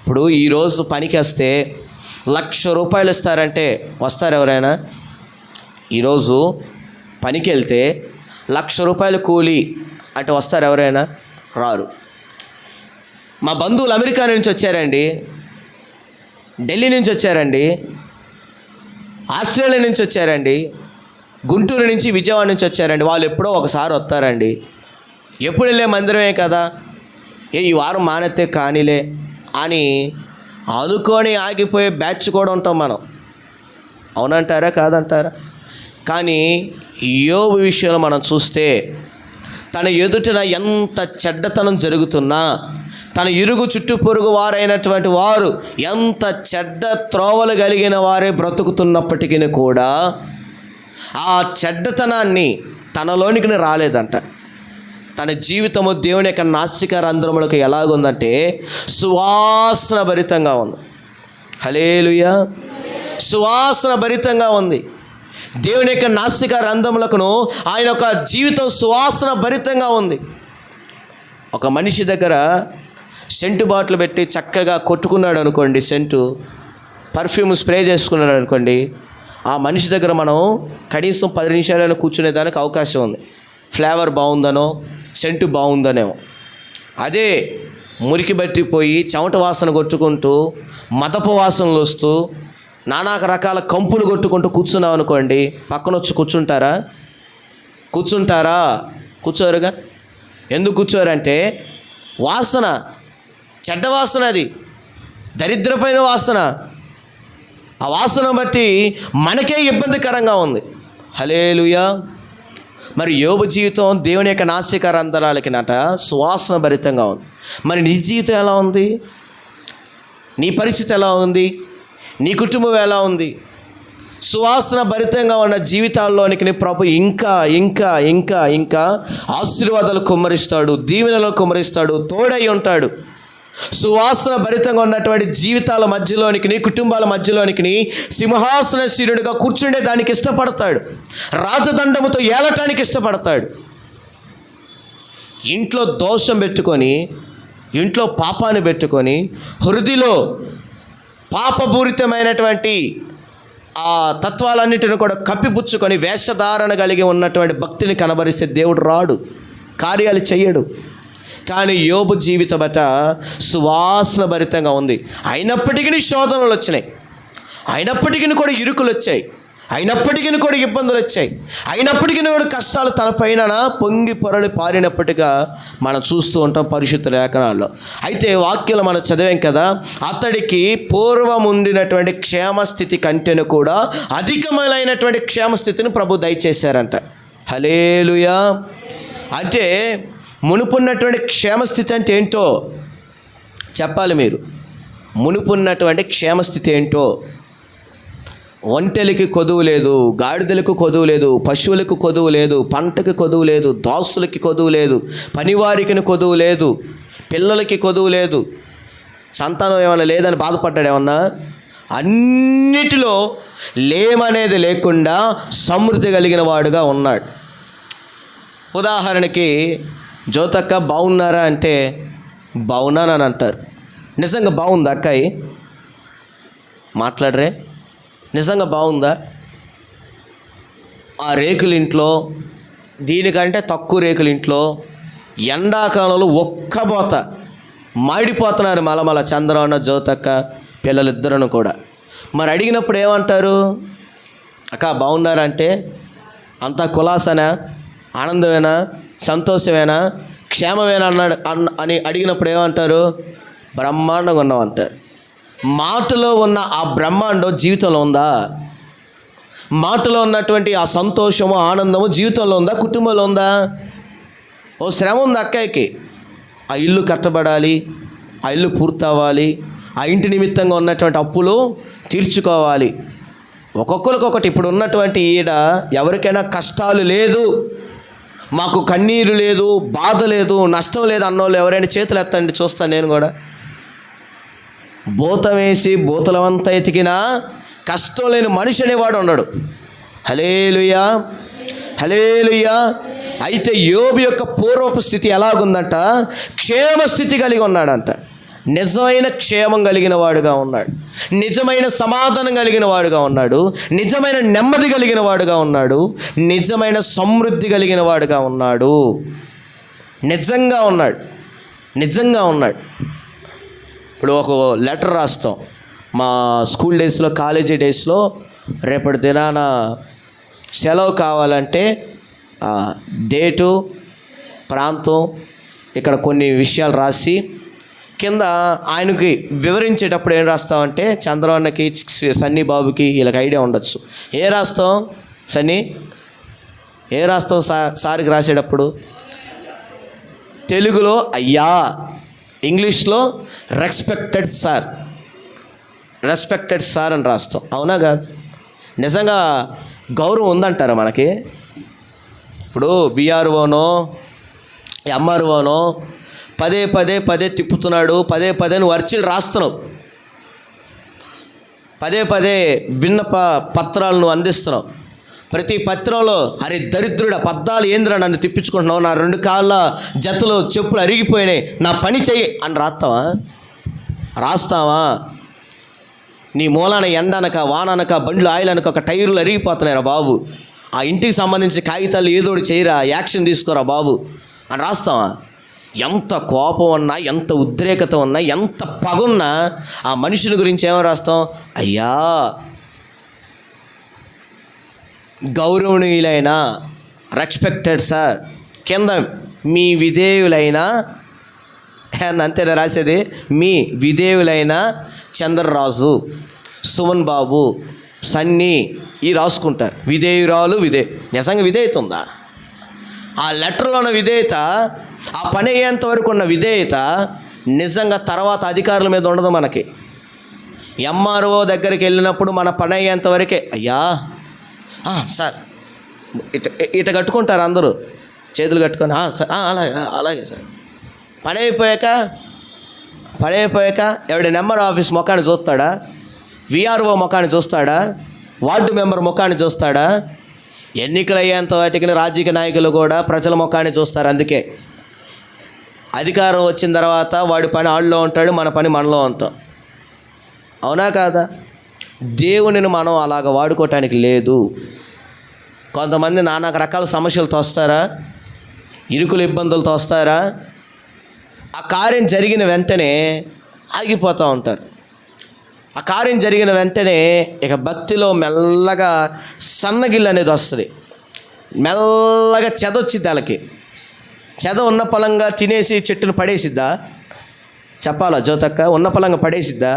ఇప్పుడు ఈరోజు పనికి వస్తే 1,00,000 రూపాయలు ఇస్తారంటే వస్తారు ఎవరైనా? ఈరోజు పనికి వెళ్తే 1,00,000 రూపాయలు కూలి అంటే వస్తారు ఎవరైనా? రారు. మా బంధువులు అమెరికా నుంచి వచ్చారండి, ఢిల్లీ నుంచి వచ్చారండి, ఆస్ట్రేలియా నుంచి వచ్చారండి, గుంటూరు నుంచి, విజయవాడ నుంచి వచ్చారండి. వాళ్ళు ఎప్పుడో ఒకసారి వస్తారండి. ఎప్పుడు వెళ్ళే మందిరమే కదా, ఈ వారం మానేస్తే కానీలే అని అనుకొని ఆగిపోయే బ్యాచ్ కూడా ఉంటాం మనం. అవునంటారా కాదంటారా? కానీ యోబు విషయంలో మనం చూస్తే తన ఎదుటిన ఎంత చెడ్డతనం జరుగుతున్నా, తన ఇరుగు చుట్టూ పొరుగు వారైనటువంటి వారు ఎంత చెడ్డ త్రోవలు కలిగిన వారే బ్రతుకుతున్నప్పటికీ కూడా ఆ చెడ్డతనాన్ని తనలోనికి రాలేదంట. తన జీవితము దేవుని యొక్క నాసికా రంధ్రములకు ఎలాగుందంటే సువాసన భరితంగా ఉంది. హల్లెలూయా! సువాసన భరితంగా ఉంది. దేవుని యొక్క నాసికా రంధ్రములకును ఆయన యొక్క జీవితం సువాసన భరితంగా ఉంది. ఒక మనిషి దగ్గర సెంటు బాటిల్ పెట్టి చక్కగా కొట్టుకున్నాడు అనుకోండి, సెంటు పర్ఫ్యూమ్ స్ప్రే చేసుకున్నాడు అనుకోండి, ఆ మనిషి దగ్గర మనం కనీసం 10 నిమిషాలైనా కూర్చునేదానికి అవకాశం ఉంది. ఫ్లేవర్ బాగుందనో, సెంటు బాగుందనేమో. అదే మురికి బట్టిపోయి చెమట వాసన కొట్టుకుంటూ, మదపు వాసనలు వస్తూ, నానా రకాల కంపులు కొట్టుకుంటూ కూర్చున్నాం అనుకోండి, పక్కన వచ్చి కూర్చుంటారా? కూర్చోరుగా. ఎందుకు కూర్చోరంటే వాసన, చెడ్డ వాసన, అది దరిద్రమైన వాసన. ఆ వాసన బట్టి మనకే ఇబ్బందికరంగా ఉంది. హల్లెలూయా! మరి యోబు జీవితం దేవుని యొక్క నాసికా రంధ్రాలకి సువాసన భరితంగా ఉంది. మరి నీ జీవితం ఎలా ఉంది? నీ పరిస్థితి ఎలా ఉంది? నీ కుటుంబం ఎలా ఉంది? సువాసన భరితంగా ఉన్న జీవితాల్లోనికి ప్రభు ఇంకా ఇంకా ఇంకా ఇంకా ఆశీర్వాదాలు కుమ్మరిస్తాడు, దీవెనలు కుమ్మరిస్తాడు, తోడై ఉంటాడు. సువాసన భరితంగా ఉన్నటువంటి జీవితాల మధ్యలోనికి, నీ కుటుంబాల మధ్యలోనికి సింహాసనశీలుడిగా కూర్చుండే దానికి ఇష్టపడతాడు. రాజదండముతో ఏలటానికి ఇష్టపడతాడు. ఇంట్లో దోషం పెట్టుకొని, ఇంట్లో పాపాన్ని పెట్టుకొని, హృదయలో పాపపూరితమైనటువంటి ఆ తత్వాలన్నిటిని కూడా కప్పిపుచ్చుకొని వేషధారణ కలిగి ఉన్నటువంటి భక్తిని కనబరిస్తే దేవుడు రాడు, కార్యాలు చెయ్యడు. కానీ యోబు జీవితం బట్ట సువాసన భరితంగా ఉంది. అయినప్పటికీ శోధనలు వచ్చినాయి, అయినప్పటికీ కూడా ఇరుకులు వచ్చాయి, అయినప్పటికీ కూడా ఇబ్బందులు వచ్చాయి, అయినప్పటికీ కూడా కష్టాలు తన పైన పొంగి పొరలి పారినప్పటిగా మనం చూస్తూ ఉంటాం పరిశుద్ధ లేఖనాల్లో. అయితే వాక్యాలు మనం చదివాం కదా, అతడికి పూర్వం ఉండినటువంటి క్షేమస్థితి కంటేను కూడా అధికమైనటువంటి క్షేమస్థితిని ప్రభు దయచేశారంట. హల్లెలూయా! అంటే మునుపున్నటువంటి క్షేమస్థితి అంటే ఏంటో చెప్పాలి మీరు. మునుపున్నటువంటి క్షేమస్థితి ఏంటో, ఒంటెలకి కొదువు లేదు, గాడిదలకు కొదువు లేదు, పశువులకు కొదువు లేదు, పంటకి కొదువు లేదు, దాసులకి కొదువు లేదు, పనివారికి కొదువు లేదు, పిల్లలకి కొదువు లేదు, సంతానం ఏమైనా లేదని బాధపడ్డాడు ఏమన్నా? అన్నిటిలో లేమనేది లేకుండా సమృద్ధి కలిగిన వాడుగా ఉన్నాడు. ఉదాహరణకి జ్యోతక్క బాగున్నారా అంటే బాగున్నానని అంటారు. నిజంగా బాగుందా అక్కాయి? మాట్లాడరే, నిజంగా బాగుందా? ఆ రేకులింట్లో, దీనికంటే తక్కువ రేకులింట్లో ఎండాకాలంలో ఒక్కబోత మాడిపోతున్నారు మలమల చంద్రన్న, జ్యోతక్క పిల్లలిద్దరూ కూడా. మరి అడిగినప్పుడు ఏమంటారు? అక్క బాగున్నారా అంటే అంతా కులాసనా, ఆనందమేనా, సంతోషమేనా, క్షేమమేనా అని అడిగినప్పుడు ఏమంటారు? బ్రహ్మాండంగా ఉన్నామంటారు. మాటలో ఉన్న ఆ బ్రహ్మాండం జీవితంలో ఉందా? మాటలో ఉన్నటువంటి ఆ సంతోషము, ఆనందము జీవితంలో ఉందా? కుటుంబంలో ఉందా? ఓ శ్రమ ఉంది అక్కయ్యకి, ఆ ఇల్లు కట్టబడాలి, ఆ ఇల్లు పూర్తవ్వాలి, ఆ ఇంటి నిమిత్తంగా ఉన్నటువంటి అప్పులు తీర్చుకోవాలి. ఒక్కొక్కరికి ఒకటి. ఇప్పుడు ఉన్నటువంటి ఈడ ఎవరికైనా కష్టాలు లేదు, మాకు కన్నీరు లేదు, బాధ లేదు, నష్టం లేదు అన్నోళ్ళు ఎవరైనా చేతులు ఎత్తండి, చూస్తాను నేను కూడా. భూతం వేసి భూతలమంతా ఎతికినా కష్టం లేని మనిషి అనేవాడు ఉండడు. హల్లెలూయా! హల్లెలూయా! అయితే యోబు యొక్క పూర్వపు స్థితి ఎలాగుందంట? క్షేమస్థితి కలిగి ఉన్నాడంట. నిజమైన క్షేమం కలిగిన వాడుగా ఉన్నాడు, నిజమైన సమాధానం కలిగిన వాడుగా ఉన్నాడు, నిజమైన నెమ్మది కలిగిన వాడుగా ఉన్నాడు, నిజమైన సమృద్ధి కలిగిన వాడుగా ఉన్నాడు. నిజంగా ఉన్నాడు. ఇప్పుడు ఒక లెటర్ రాస్తాం మా స్కూల్ డేస్లో, కాలేజీ డేస్లో, రేపటి దినాన సెలవు కావాలంటే డేటు, ప్రాంతం, ఇక్కడ కొన్ని విషయాలు రాసి కింద ఆయనకి వివరించేటప్పుడు ఏం రాస్తామంటే చంద్రవన్నకి సన్నీ బాబుకి వీళ్ళకి ఐడియా ఉండొచ్చు. ఏ రాస్తాం సన్నీ, ఏ రాస్తాం సార్కి రాసేటప్పుడు? తెలుగులో అయ్యా, ఇంగ్లీష్లో రెస్పెక్టెడ్ సార్, రెస్పెక్టెడ్ సార్ అని రాస్తాం. అవునా కాదు? నిజంగా గౌరవం ఉందంటారా మనకి? ఇప్పుడు విఆర్ఓనో ఎంఆర్ఓనో పదే పదే పదే తిప్పుతున్నాడు, పదే పదే నువ్వు అర్చీలు రాస్తున్నావు, పదే పదే విన్నప పత్రాలను అందిస్తున్నావు. ప్రతి పత్రంలో అరే దరిద్రుడా పద్దాలు ఏంద్రా నన్ను తిప్పించుకుంటున్నావు, నా 2 కాళ్ళ జతలు చెప్పులు అరిగిపోయినాయి, నా పని చెయ్యి అని రాస్తావా? నీ మూలాన ఎండనక వాననక బండ్లు ఆయిలనక ఒక టైర్లు అరిగిపోతున్నాయిరా బాబు, ఆ ఇంటికి సంబంధించి కాగితాలు ఏదోటి చేయరా, యాక్షన్ తీసుకోరా బాబు అని రాస్తావా? ఎంత కోపం ఉన్నా, ఎంత ఉద్రేకత ఉన్నా, ఎంత పగున్నా ఆ మనుషుని గురించి ఏమో రాస్తాం? అయ్యా, గౌరవనీయులైన రెస్పెక్టెడ్ సార్, కింద మీ విధేయులైన, అంతేనా రాసేది? మీ విధేయులైన చంద్రరాజు, సుమన్ బాబు, సన్నీ ఈ రాసుకుంటారు. విధేయురాలు నిజంగా విధేయత ఉందా? ఆ లెటర్లో ఉన్న విధేయత, ఆ పని అయ్యేంత వరకు ఉన్న విధేయత నిజంగా తర్వాత అధికారుల మీద ఉండదు. మనకి ఎంఆర్ఓ దగ్గరికి వెళ్ళినప్పుడు మన పని అయ్యేంత వరకే అయ్యా సార్ ఇట కట్టుకుంటారు అందరూ, చేతులు కట్టుకొని సార్ అలాగే సార్. పని అయిపోయాక ఎవడి నెంబర్ ఆఫీస్ ముఖాన్ని చూస్తాడా? విఆర్ఓ ముఖాన్ని చూస్తాడా? వార్డు మెంబర్ ముఖాన్ని చూస్తాడా? ఎన్నికలు అయ్యేంత వాటికి రాజకీయ నాయకులు కూడా ప్రజల ముఖాన్ని చూస్తారు. అందుకే అధికారం వచ్చిన తర్వాత వాడి పని ఆళ్ళలో ఉంటాడు, మన పని మనలో ఉంటాం. అవునా కాదా? దేవునిని మనం అలాగ వాడుకోవటానికి లేదు. కొంతమంది నానా రకాల సమస్యలతో వస్తారా, ఇరుకులు ఇబ్బందులతో వస్తారా, ఆ కార్యం జరిగిన వెంటనే ఆగిపోతూ ఉంటారు. ఆ కార్యం జరిగిన వెంటనే ఇక భక్తిలో మెల్లగా సన్నగిల్లు అనేది వస్తుంది, మెల్లగా చెదొచ్చిద్ది. వాళ్ళకి చెద ఉన్న పొలంగా తినేసి చెట్టును పడేసిద్దా? చెప్పాలా జ్యోతక్క? ఉన్న పొలంగా పడేసిద్దా?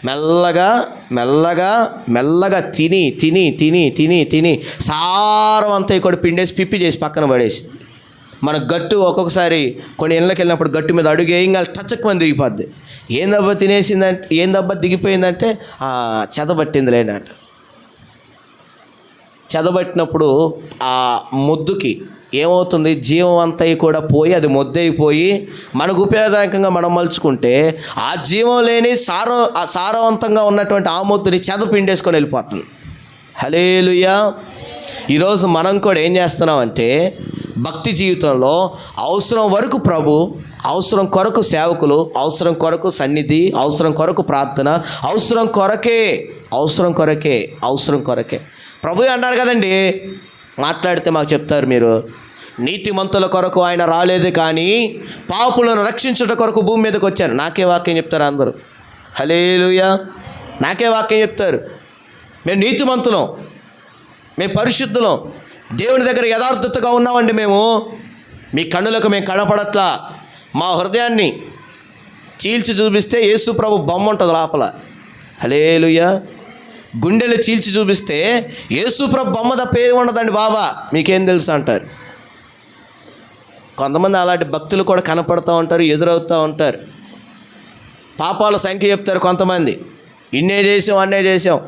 మెల్లగా మెల్లగా మెల్లగా తిని తిని తిని తిని తిని సారం అంతా ఇక్కడ పిండేసి పిప్పి చేసి పక్కన పడేసిద్ది. మన గట్టు ఒక్కొక్కసారి కొన్ని ఇళ్ళకి వెళ్ళినప్పుడు గట్టు మీద అడుగు ఏం కాదు టచ్చక్కుమని దిగిపోద్ది. ఏందబ్బా తినేసిందంటే, ఏందబ్బా దిగిపోయిందంటే చెదబట్టింది లేనట. చెదబట్టినప్పుడు ఆ ముద్దుకి ఏమవుతుంది? జీవం అంతా కూడా పోయి అది ముద్దయిపోయి మనకు ఉపయోగదాయకంగా మనం మలుచుకుంటే ఆ జీవం లేని సారవంతంగా ఉన్నటువంటి ఆ ముద్దుని చెద పిండేసుకొని వెళ్ళిపోతుంది. హల్లెలూయా. ఈరోజు మనం కూడా ఏం చేస్తున్నామంటే భక్తి జీవితంలో అవసరం వరకు ప్రభు, అవసరం కొరకు సేవకులు, అవసరం కొరకు సన్నిధి, అవసరం కొరకు ప్రార్థన, అవసరం కొరకే ప్రభు అన్నారు కదండి. మాట్లాడితే మాకు చెప్తారు మీరు, నీతిమంతుల కొరకు ఆయన రాలేదు కానీ పాపులను రక్షించుట కొరకు భూమి మీదకి వచ్చారు. నాకే వాక్యం చెప్తారు అందరూ. హల్లెలూయా. నాకే వాక్యం చెప్తారు. మేము నీతిమంతులం, మేము పరిశుద్ధులం, దేవుని దగ్గర యథార్థతగా ఉన్నామండి. మీ కన్నులకు మేము కనపడట్లా. మా హృదయాన్ని చీల్చి చూపిస్తే యేసు ప్రభు బొమ్మ ఉంటుంది లోపల. హల్లెలూయా. గుండెలు చీల్చి చూపిస్తే యేసు ప్రభు బొమ్మ తప్ప ఏమి ఉండదండి బాబా, మీకేం తెలుసు అంటారు. కొంతమంది అలాంటి భక్తులు కూడా కనపడుతూ ఉంటారు, ఎదురవుతూ ఉంటారు. పాపాల సంఖ్య చెప్తారు కొంతమంది. ఇన్నే చేసాం, అన్నే చేసాం,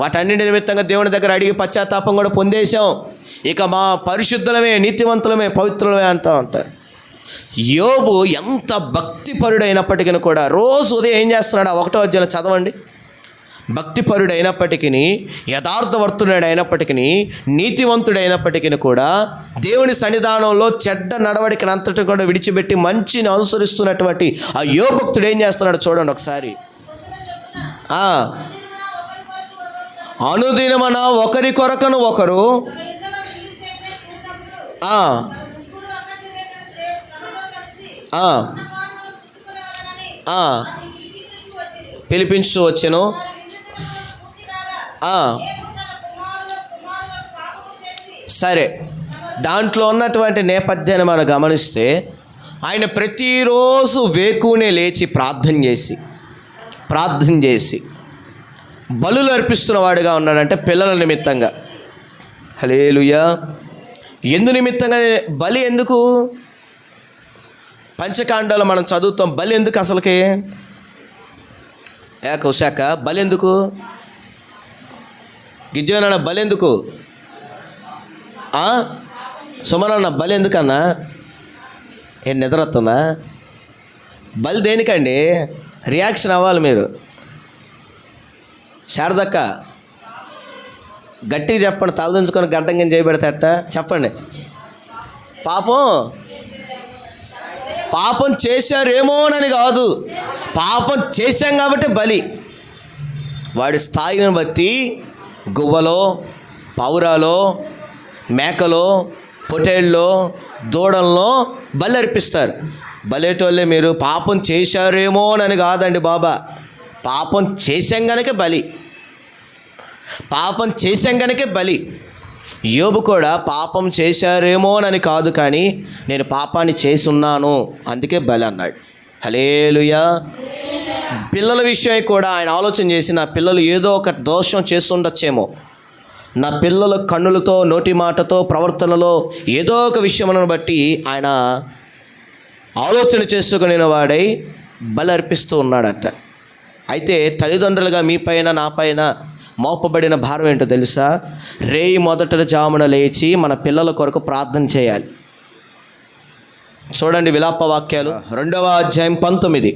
వాటన్నింటి నిమిత్తంగా దేవుని దగ్గర అడిగి పశ్చాత్తాపం కూడా పొందేశాం, ఇక మా పరిశుద్ధులమే, నీతివంతులమే, పవిత్రులమే అంటూ ఉంటారు. యోబు ఎంత భక్తిపరుడైనప్పటికీ కూడా రోజు ఉదయం ఏం చేస్తున్నాడు? 1వ అధ్యాయం చదవండి. భక్తిపరుడైనప్పటికీ, యథార్థవర్తుడైనప్పటికీ, నీతివంతుడైనప్పటికీ కూడా దేవుని సన్నిధానంలో చెడ్డ నడవడికని అంతటి కూడా విడిచిపెట్టి మంచిని అనుసరిస్తున్నటువంటి ఆ యోబు భక్తుడు ఏం చేస్తున్నాడు చూడండి ఒకసారి. అనుదినమన ఒకరి కొరకను ఒకరు పిలిపించు వచ్చెను. సరే, దాంట్లో ఉన్నటువంటి నేపథ్యాన్ని మనం గమనిస్తే ఆయన ప్రతిరోజు వేకునే లేచి ప్రార్థన చేసి బలులు అర్పిస్తున్న వాడిగా ఉన్నాడంటే పిల్లల నిమిత్తంగా. హల్లెలూయా. ఎందు నిమిత్తంగా బలి? ఎందుకు? పంచకాండాలు మనం చదువుతాం. బలి ఎందుకు అసలుకి? కౌశాక బలి ఎందుకు? గిద్యోనన్న బలి ఎందుకు? సుమనన్న బలి ఎందుకన్నా? ఏం నిద్ర వస్తుందా? బలి దేనికండి? రియాక్షన్ అవ్వాలి మీరు. శారదక్క గట్టిగా చెప్పండి. తలదించుకొని గడ్డంగా చేయబెడతాట చెప్పండి. పాపం చేశారేమోనని కాదు, పాపం చేశాం కాబట్టి బలి. వాడి స్థాయిని బట్టి గువ్వలో, పావురాలో, మేకలో, పొటేళ్ళలో, దూడల్లో బలి అర్పిస్తారు. బలేటోళ్ళే మీరు. పాపం చేశారేమోనని కాదండి బాబా, పాపం చేశాం గనక బలి. పాపం చేశాం గనకే బలి. యోబు కూడా పాపం చేశారేమోనని కాదు, కానీ నేను పాపాన్ని చేసున్నాను అందుకే బలి అన్నాడు. హల్లెలూయా. పిల్లల విషయం కూడా ఆయన ఆలోచన చేసి, నా పిల్లలు ఏదో ఒక దోషం చేస్తుండొచ్చేమో, నా పిల్లల కన్నులతో, నోటి మాటతో, ప్రవర్తనలో ఏదో ఒక విషయములను బట్టి ఆయన ఆలోచన చేసుకునే వాడై బలి అర్పిస్తూ ఉన్నాడట. అయితే తల్లిదండ్రులుగా మీ పైన, నా పైన మోపబడిన భారం ఏంటో తెలుసా? రేయి మొదట జామున లేచి మన పిల్లల కొరకు ప్రార్థన చేయాలి. చూడండి విలాప వాక్యాలు 2వ అధ్యాయం 19.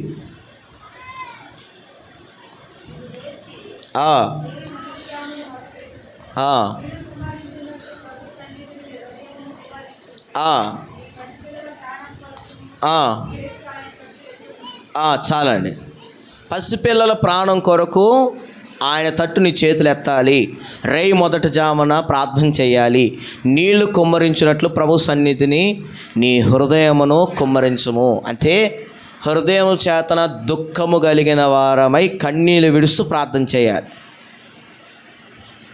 చాలండి. పసిపిల్లల ప్రాణం కొరకు ఆయన తట్టు నీ చేతులు ఎత్తాలి. రేయి మొదట జామున ప్రార్థన చేయాలి. నీళ్లు కుమ్మరించినట్లు ప్రభు సన్నిధిని నీ హృదయమును కుమ్మరించుము. అంటే హృదయం చేతన దుఃఖము కలిగిన వారమై కన్నీళ్ళు విడుస్తూ ప్రార్థన చేయాలి.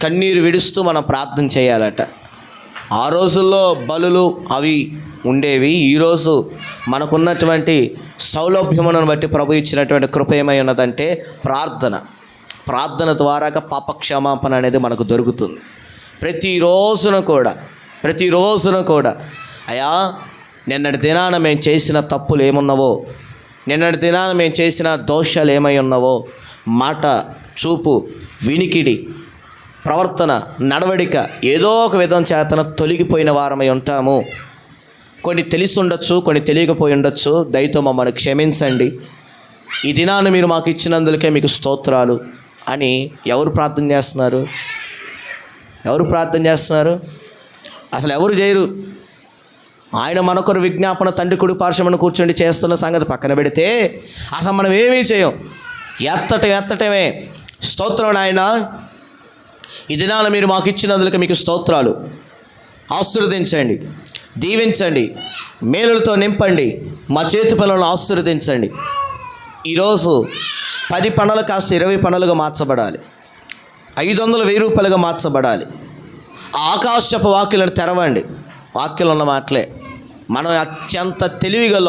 కన్నీరు విడుస్తూ మనం ప్రార్థన చేయాలట. ఆ రోజుల్లో బలులు అవి ఉండేవి. ఈరోజు మనకున్నటువంటి సౌలభ్యమును బట్టి ప్రభు ఇచ్చినటువంటి కృప ఏమై ఉన్నదంటే ప్రార్థన ద్వారా పాపక్షమాపణ అనేది మనకు దొరుకుతుంది. ప్రతిరోజున కూడా అయ్యా, నిన్నటి దినాన మేము చేసిన తప్పులు ఏమున్నావో, నిన్నటి దినాన మేము చేసిన దోషాలు ఏమై ఉన్నావో, మాట, చూపు, వినికిడి, ప్రవర్తన, నడవడిక ఏదో ఒక విధం చేతన తొలగిపోయిన వారమై ఉంటాము. కొన్ని తెలిసి ఉండొచ్చు, కొన్ని తెలియకపోయి ఉండొచ్చు. దయతో మమ్మల్ని క్షమించండి, ఈ దినాన్ని మీరు మాకు ఇచ్చినందుకే మీకు స్తోత్రాలు అని ఎవరు ప్రార్థన చేస్తున్నారు? అసలు ఎవరు చేయరు. ఆయన మనకొరు విజ్ఞాపన తండ్రి కుడి పార్శ్వమున కూర్చొని చేస్తున్న సంగతి పక్కన పెడితే అసలు మనం ఏమీ చేయం. ఎత్తటమే స్తోత్రం నాయన, ఈ దినాన మీరు మాకు ఇచ్చినందుకు మీకు స్తోత్రాలు. ఆశీర్వదించండి, దీవించండి, మేలులతో నింపండి, మా చేతి పనులను ఆశీర్వదించండి. ఈరోజు 10 పనులు కాస్త 20 పనులుగా మార్చబడాలి. 500 1000 రూపాయలుగా మార్చబడాలి. ఆకాశపు వాక్యాలను తెరవండి. వాక్యాలు ఉన్న మాటలే. మనం అత్యంత తెలివిగల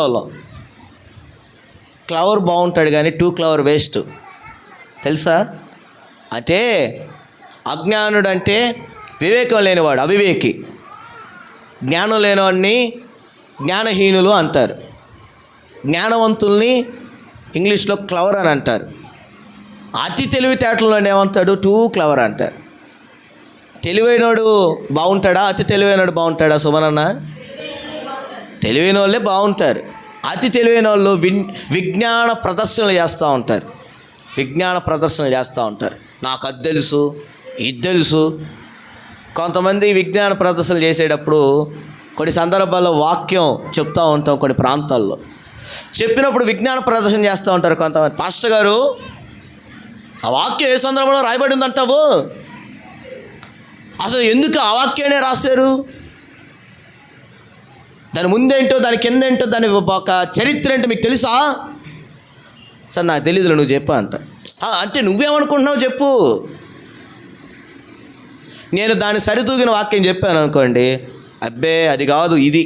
క్లవర్ బాగుంటాడు కానీ 2 క్లవర్ వేస్ట్. తెలుసా? అంటే అజ్ఞానుడు అంటే వివేకం లేనివాడు, అవివేకి. జ్ఞానం లేనివాడిని జ్ఞానహీనులు అంటారు. జ్ఞానవంతుల్ని ఇంగ్లీష్లో క్లవర్ అని అంటారు. అతి తెలివితేటల్లో ఏమంటాడు? 2 క్లవర్ అంటారు. తెలివైనోడు బాగుంటాడా? అతి తెలివైనోడు బాగుంటాడా? సుమనన్న, తెలివైన వాళ్ళే బాగుంటారు. అతి తెలివైన వాళ్ళు విజ్ఞాన ప్రదర్శనలు చేస్తూ ఉంటారు. నాకు అది తెలుసు, ఇది తెలుసు. కొంతమంది విజ్ఞాన ప్రదర్శనలు చేసేటప్పుడు కొన్ని సందర్భాల్లో వాక్యం చెప్తూ ఉంటాం. కొన్ని ప్రాంతాల్లో చెప్పినప్పుడు విజ్ఞాన ప్రదర్శన చేస్తూ ఉంటారు కొంతమంది. పాస్టర్ గారు, ఆ వాక్యం ఏ సందర్భంలో రాయబడి ఉందంటావు? అసలు ఎందుకు ఆ వాక్యాన్ని రాశారు? దాని ముందేంటో, దాని కిందేంటో, దాని ఒక చరిత్ర ఏంటో మీకు తెలుసా? సార్ నాకు తెలియదులే, నువ్వు చెప్పా అంట. అంటే నువ్వేమనుకుంటున్నావు చెప్పు. నేను దాన్ని సరితూగిన వాక్యం చెప్పాను అనుకోండి, అబ్బే అది కాదు ఇది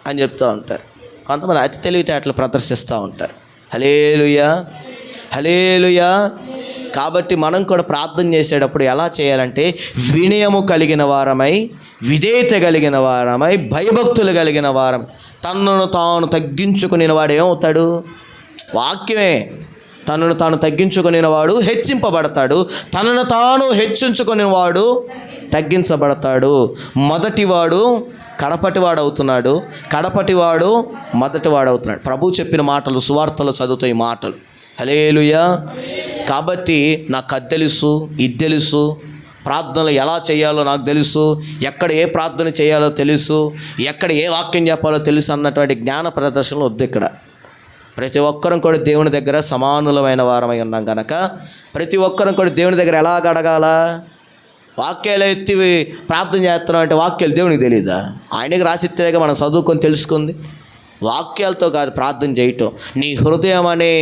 అని చెప్తూ ఉంటారు. కొంతమంది అతి తెలివితేటలు ప్రదర్శిస్తూ ఉంటారు. హల్లెలూయా, హల్లెలూయా. కాబట్టి మనం కూడా ప్రార్థన చేసేటప్పుడు ఎలా చేయాలంటే వినయము కలిగిన వారమై, విధేయత కలిగిన వారమై, భయభక్తులు కలిగిన వారం. తనను తాను తగ్గించుకుని వాడు ఏమవుతాడు? వాక్యమే. తనను తాను తగ్గించుకుని వాడు హెచ్చింపబడతాడు, తనను తాను హెచ్చించుకుని వాడు తగ్గించబడతాడు. మొదటివాడు కడపటివాడు అవుతున్నాడు, కడపటివాడు మొదటివాడు అవుతున్నాడు. ప్రభు చెప్పిన మాటలు సువార్తలో చదువుతాయి మాటలు. హల్లెలూయా. కాబట్టి నాకు అది తెలుసు, ఇది తెలుసు, ప్రార్థనలు ఎలా చేయాలో నాకు తెలుసు, ఎక్కడ ఏ ప్రార్థన చేయాలో తెలుసు, ఎక్కడ ఏ వాక్యం చెప్పాలో తెలుసు అన్నటువంటి జ్ఞాన ప్రదర్శనలు వద్దు. ఇక్కడ ప్రతి ఒక్కరం కూడా దేవుని దగ్గర సమానులమైన వారమై ఉన్నాం కనుక ప్రతి ఒక్కరం కూడా దేవుని దగ్గర ఎలా అడగాల? వాక్యాలు ఎత్తి ప్రార్థన చేస్తున్నాం అంటే వాక్యాలు దేవునికి తెలియదా? ఆయనకి రాసిత్తేగా మనం చదువుకొని తెలుసుకుంది. వాక్యాలతో కాదు ప్రార్థన చేయటం. నీ హృదయం అనే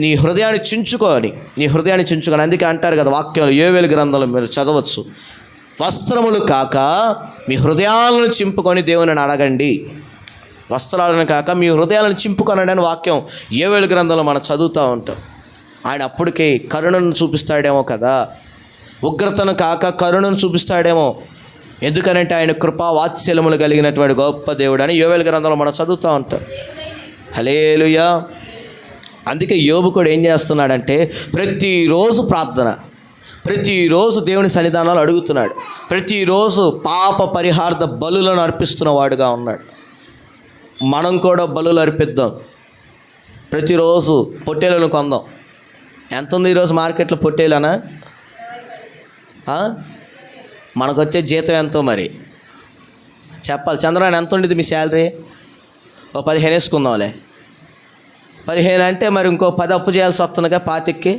నీ హృదయాన్ని చించుకొని అందుకే అంటారు కదా వాక్యాలు, యోవేలు గ్రంథంలో మీరు చదవచ్చు. వస్త్రములు కాక మీ హృదయాలను చింపుకొని దేవుని అడగండి. వస్త్రాలను కాక మీ హృదయాలను చింపుకొనండి అని వాక్యం యోవేలు గ్రంథంలో మనం చదువుతూ ఉంటాం. ఆయన అప్పటికే కరుణను చూపిస్తాడేమో కదా, ఉగ్రతను కాక కరుణను చూపిస్తాడేమో. ఎందుకనంటే ఆయన కృపా వాత్సల్యములు కలిగినటువంటి గొప్ప దేవుడు అని యోవేలు గ్రంథంలో మనం చదువుతూ ఉంటాం. హల్లెలూయా. అందుకే యోబు కూడా ఏం చేస్తున్నాడంటే ప్రతిరోజు ప్రార్థన, ప్రతిరోజు దేవుని సన్నిధానాలు అడుగుతున్నాడు, ప్రతిరోజు పాప పరిహార్థ బలులను అర్పిస్తున్న వాడుగా ఉన్నాడు. మనం కూడా బలులు అర్పిద్దాం. ప్రతిరోజు పొట్టేలను కొందాం. ఎంత ఉంది ఈరోజు మార్కెట్లో పొట్టేలనా? మనకు వచ్చే జీతం ఎంతో మరి చెప్పాలి. చంద్రబాబు ఎంత ఉండేది మీ శాలరీ? 15 వేసుకుందాంలే. 15 అంటే మరి ఇంకో 10 అప్పు చేయాల్సి వస్తుందిగా. 25కి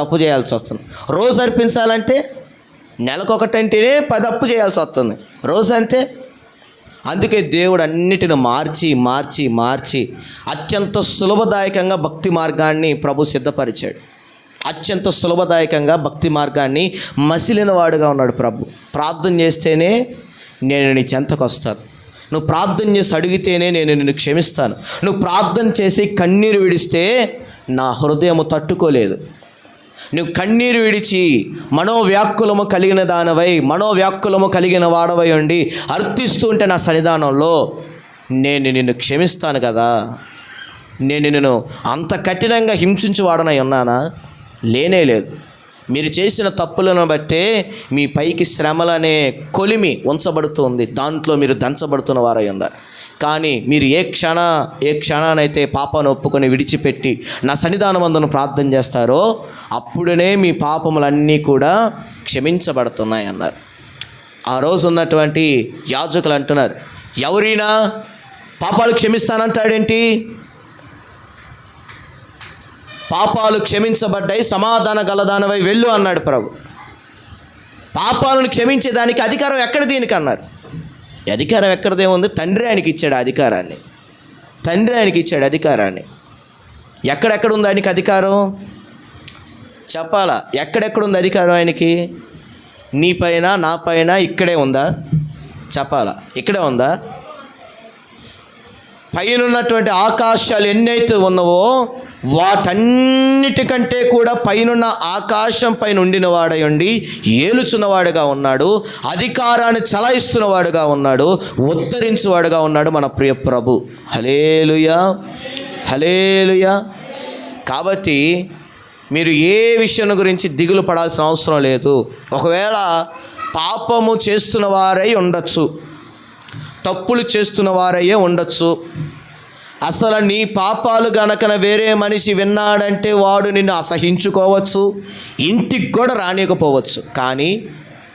అప్పు చేయాల్సి వస్తుంది. రోజు అర్పించాలంటే నెలకొకటంటేనే 10 అప్పు చేయాల్సి వస్తుంది రోజు అంటే. అందుకే దేవుడు అన్నిటిని మార్చి అత్యంత సులభదాయకంగా భక్తి మార్గాన్ని ప్రభు సిద్ధపరిచాడు. అత్యంత సులభదాయకంగా భక్తి మార్గాన్ని మసిలిన వాడుగా ఉన్నాడు ప్రభు. ప్రార్థన చేస్తేనే నేను నీ చెంతకు వస్తాను, నువ్వు ప్రార్థన చేసి అడిగితేనే నేను నిన్ను క్షమిస్తాను, నువ్వు ప్రార్థన చేసి కన్నీరు విడిస్తే నా హృదయము తట్టుకోలేదు, నువ్వు కన్నీరు విడిచి మనోవ్యాకులము కలిగిన దానవై, మనోవ్యాకులము కలిగిన వాడవై ఉండి అర్థిస్తూ ఉంటే నా సన్నిధానంలో నేను నిన్ను క్షమిస్తాను కదా. నేను నిన్ను అంత కఠినంగా హింసించి వాడనై ఉన్నానా? లేనే లేదు. మీరు చేసిన తప్పులను బట్టే మీ పైకి శ్రమలనే కొలిమి ఉంచబడుతుంది, దాంట్లో మీరు దంచబడుతున్న వారై ఉన్నారు. కానీ మీరు ఏ క్షణానైతే పాపాన్ని ఒప్పుకొని విడిచిపెట్టి నా సన్నిధానమందును ప్రార్థన చేస్తారో అప్పుడనే మీ పాపములన్నీ కూడా క్షమించబడుతున్నాయి అన్నారు. ఆ రోజు ఉన్నటువంటి యాజకులు అంటున్నారు, ఎవరైనా పాపాలు క్షమిస్తానంటాడేంటి? పాపాలు క్షమించబడ్డాయి, సమాధాన గలదానవై వెళ్ళు అన్నాడు ప్రభు. పాపాలను క్షమించేదానికి అధికారం ఎక్కడ దీనికి అన్నారు. అధికారం ఎక్కడదేముంది? తండ్రి ఆయనకి ఇచ్చాడు అధికారాన్ని. ఎక్కడెక్కడ ఉంది ఆయనకి అధికారం? చెప్పాలా, ఎక్కడెక్కడుంది అధికారం ఆయనకి? నీ పైన, నా పైన ఇక్కడే ఉందా? చెప్పాలా, ఇక్కడే ఉందా? పైన ఉన్నటువంటి ఆకాశాలు ఎన్నైతే ఉన్నావో వాటన్నిటికంటే కూడా పైనున్న ఆకాశం పైన ఉండిన వాడై ఉండి ఏలుచున్నవాడుగా ఉన్నాడు, అధికారాన్ని చలాయిస్తున్నవాడుగా ఉన్నాడు, ఉద్ధరించువాడుగా ఉన్నాడు మన ప్రియ ప్రభు. హల్లెలూయా, హల్లెలూయా. కాబట్టి మీరు ఏ విషయం గురించి దిగులు పడాల్సిన అవసరం లేదు. ఒకవేళ పాపము చేస్తున్న వారై ఉండొచ్చు, తప్పులు చేస్తున్న వారయ్యే ఉండొచ్చు. అసలు నీ పాపాలు గనకన వేరే మనిషి విన్నాడంటే వాడు నిన్ను అసహించుకోవచ్చు, ఇంటికి కూడా రానియకపోవచ్చు. కానీ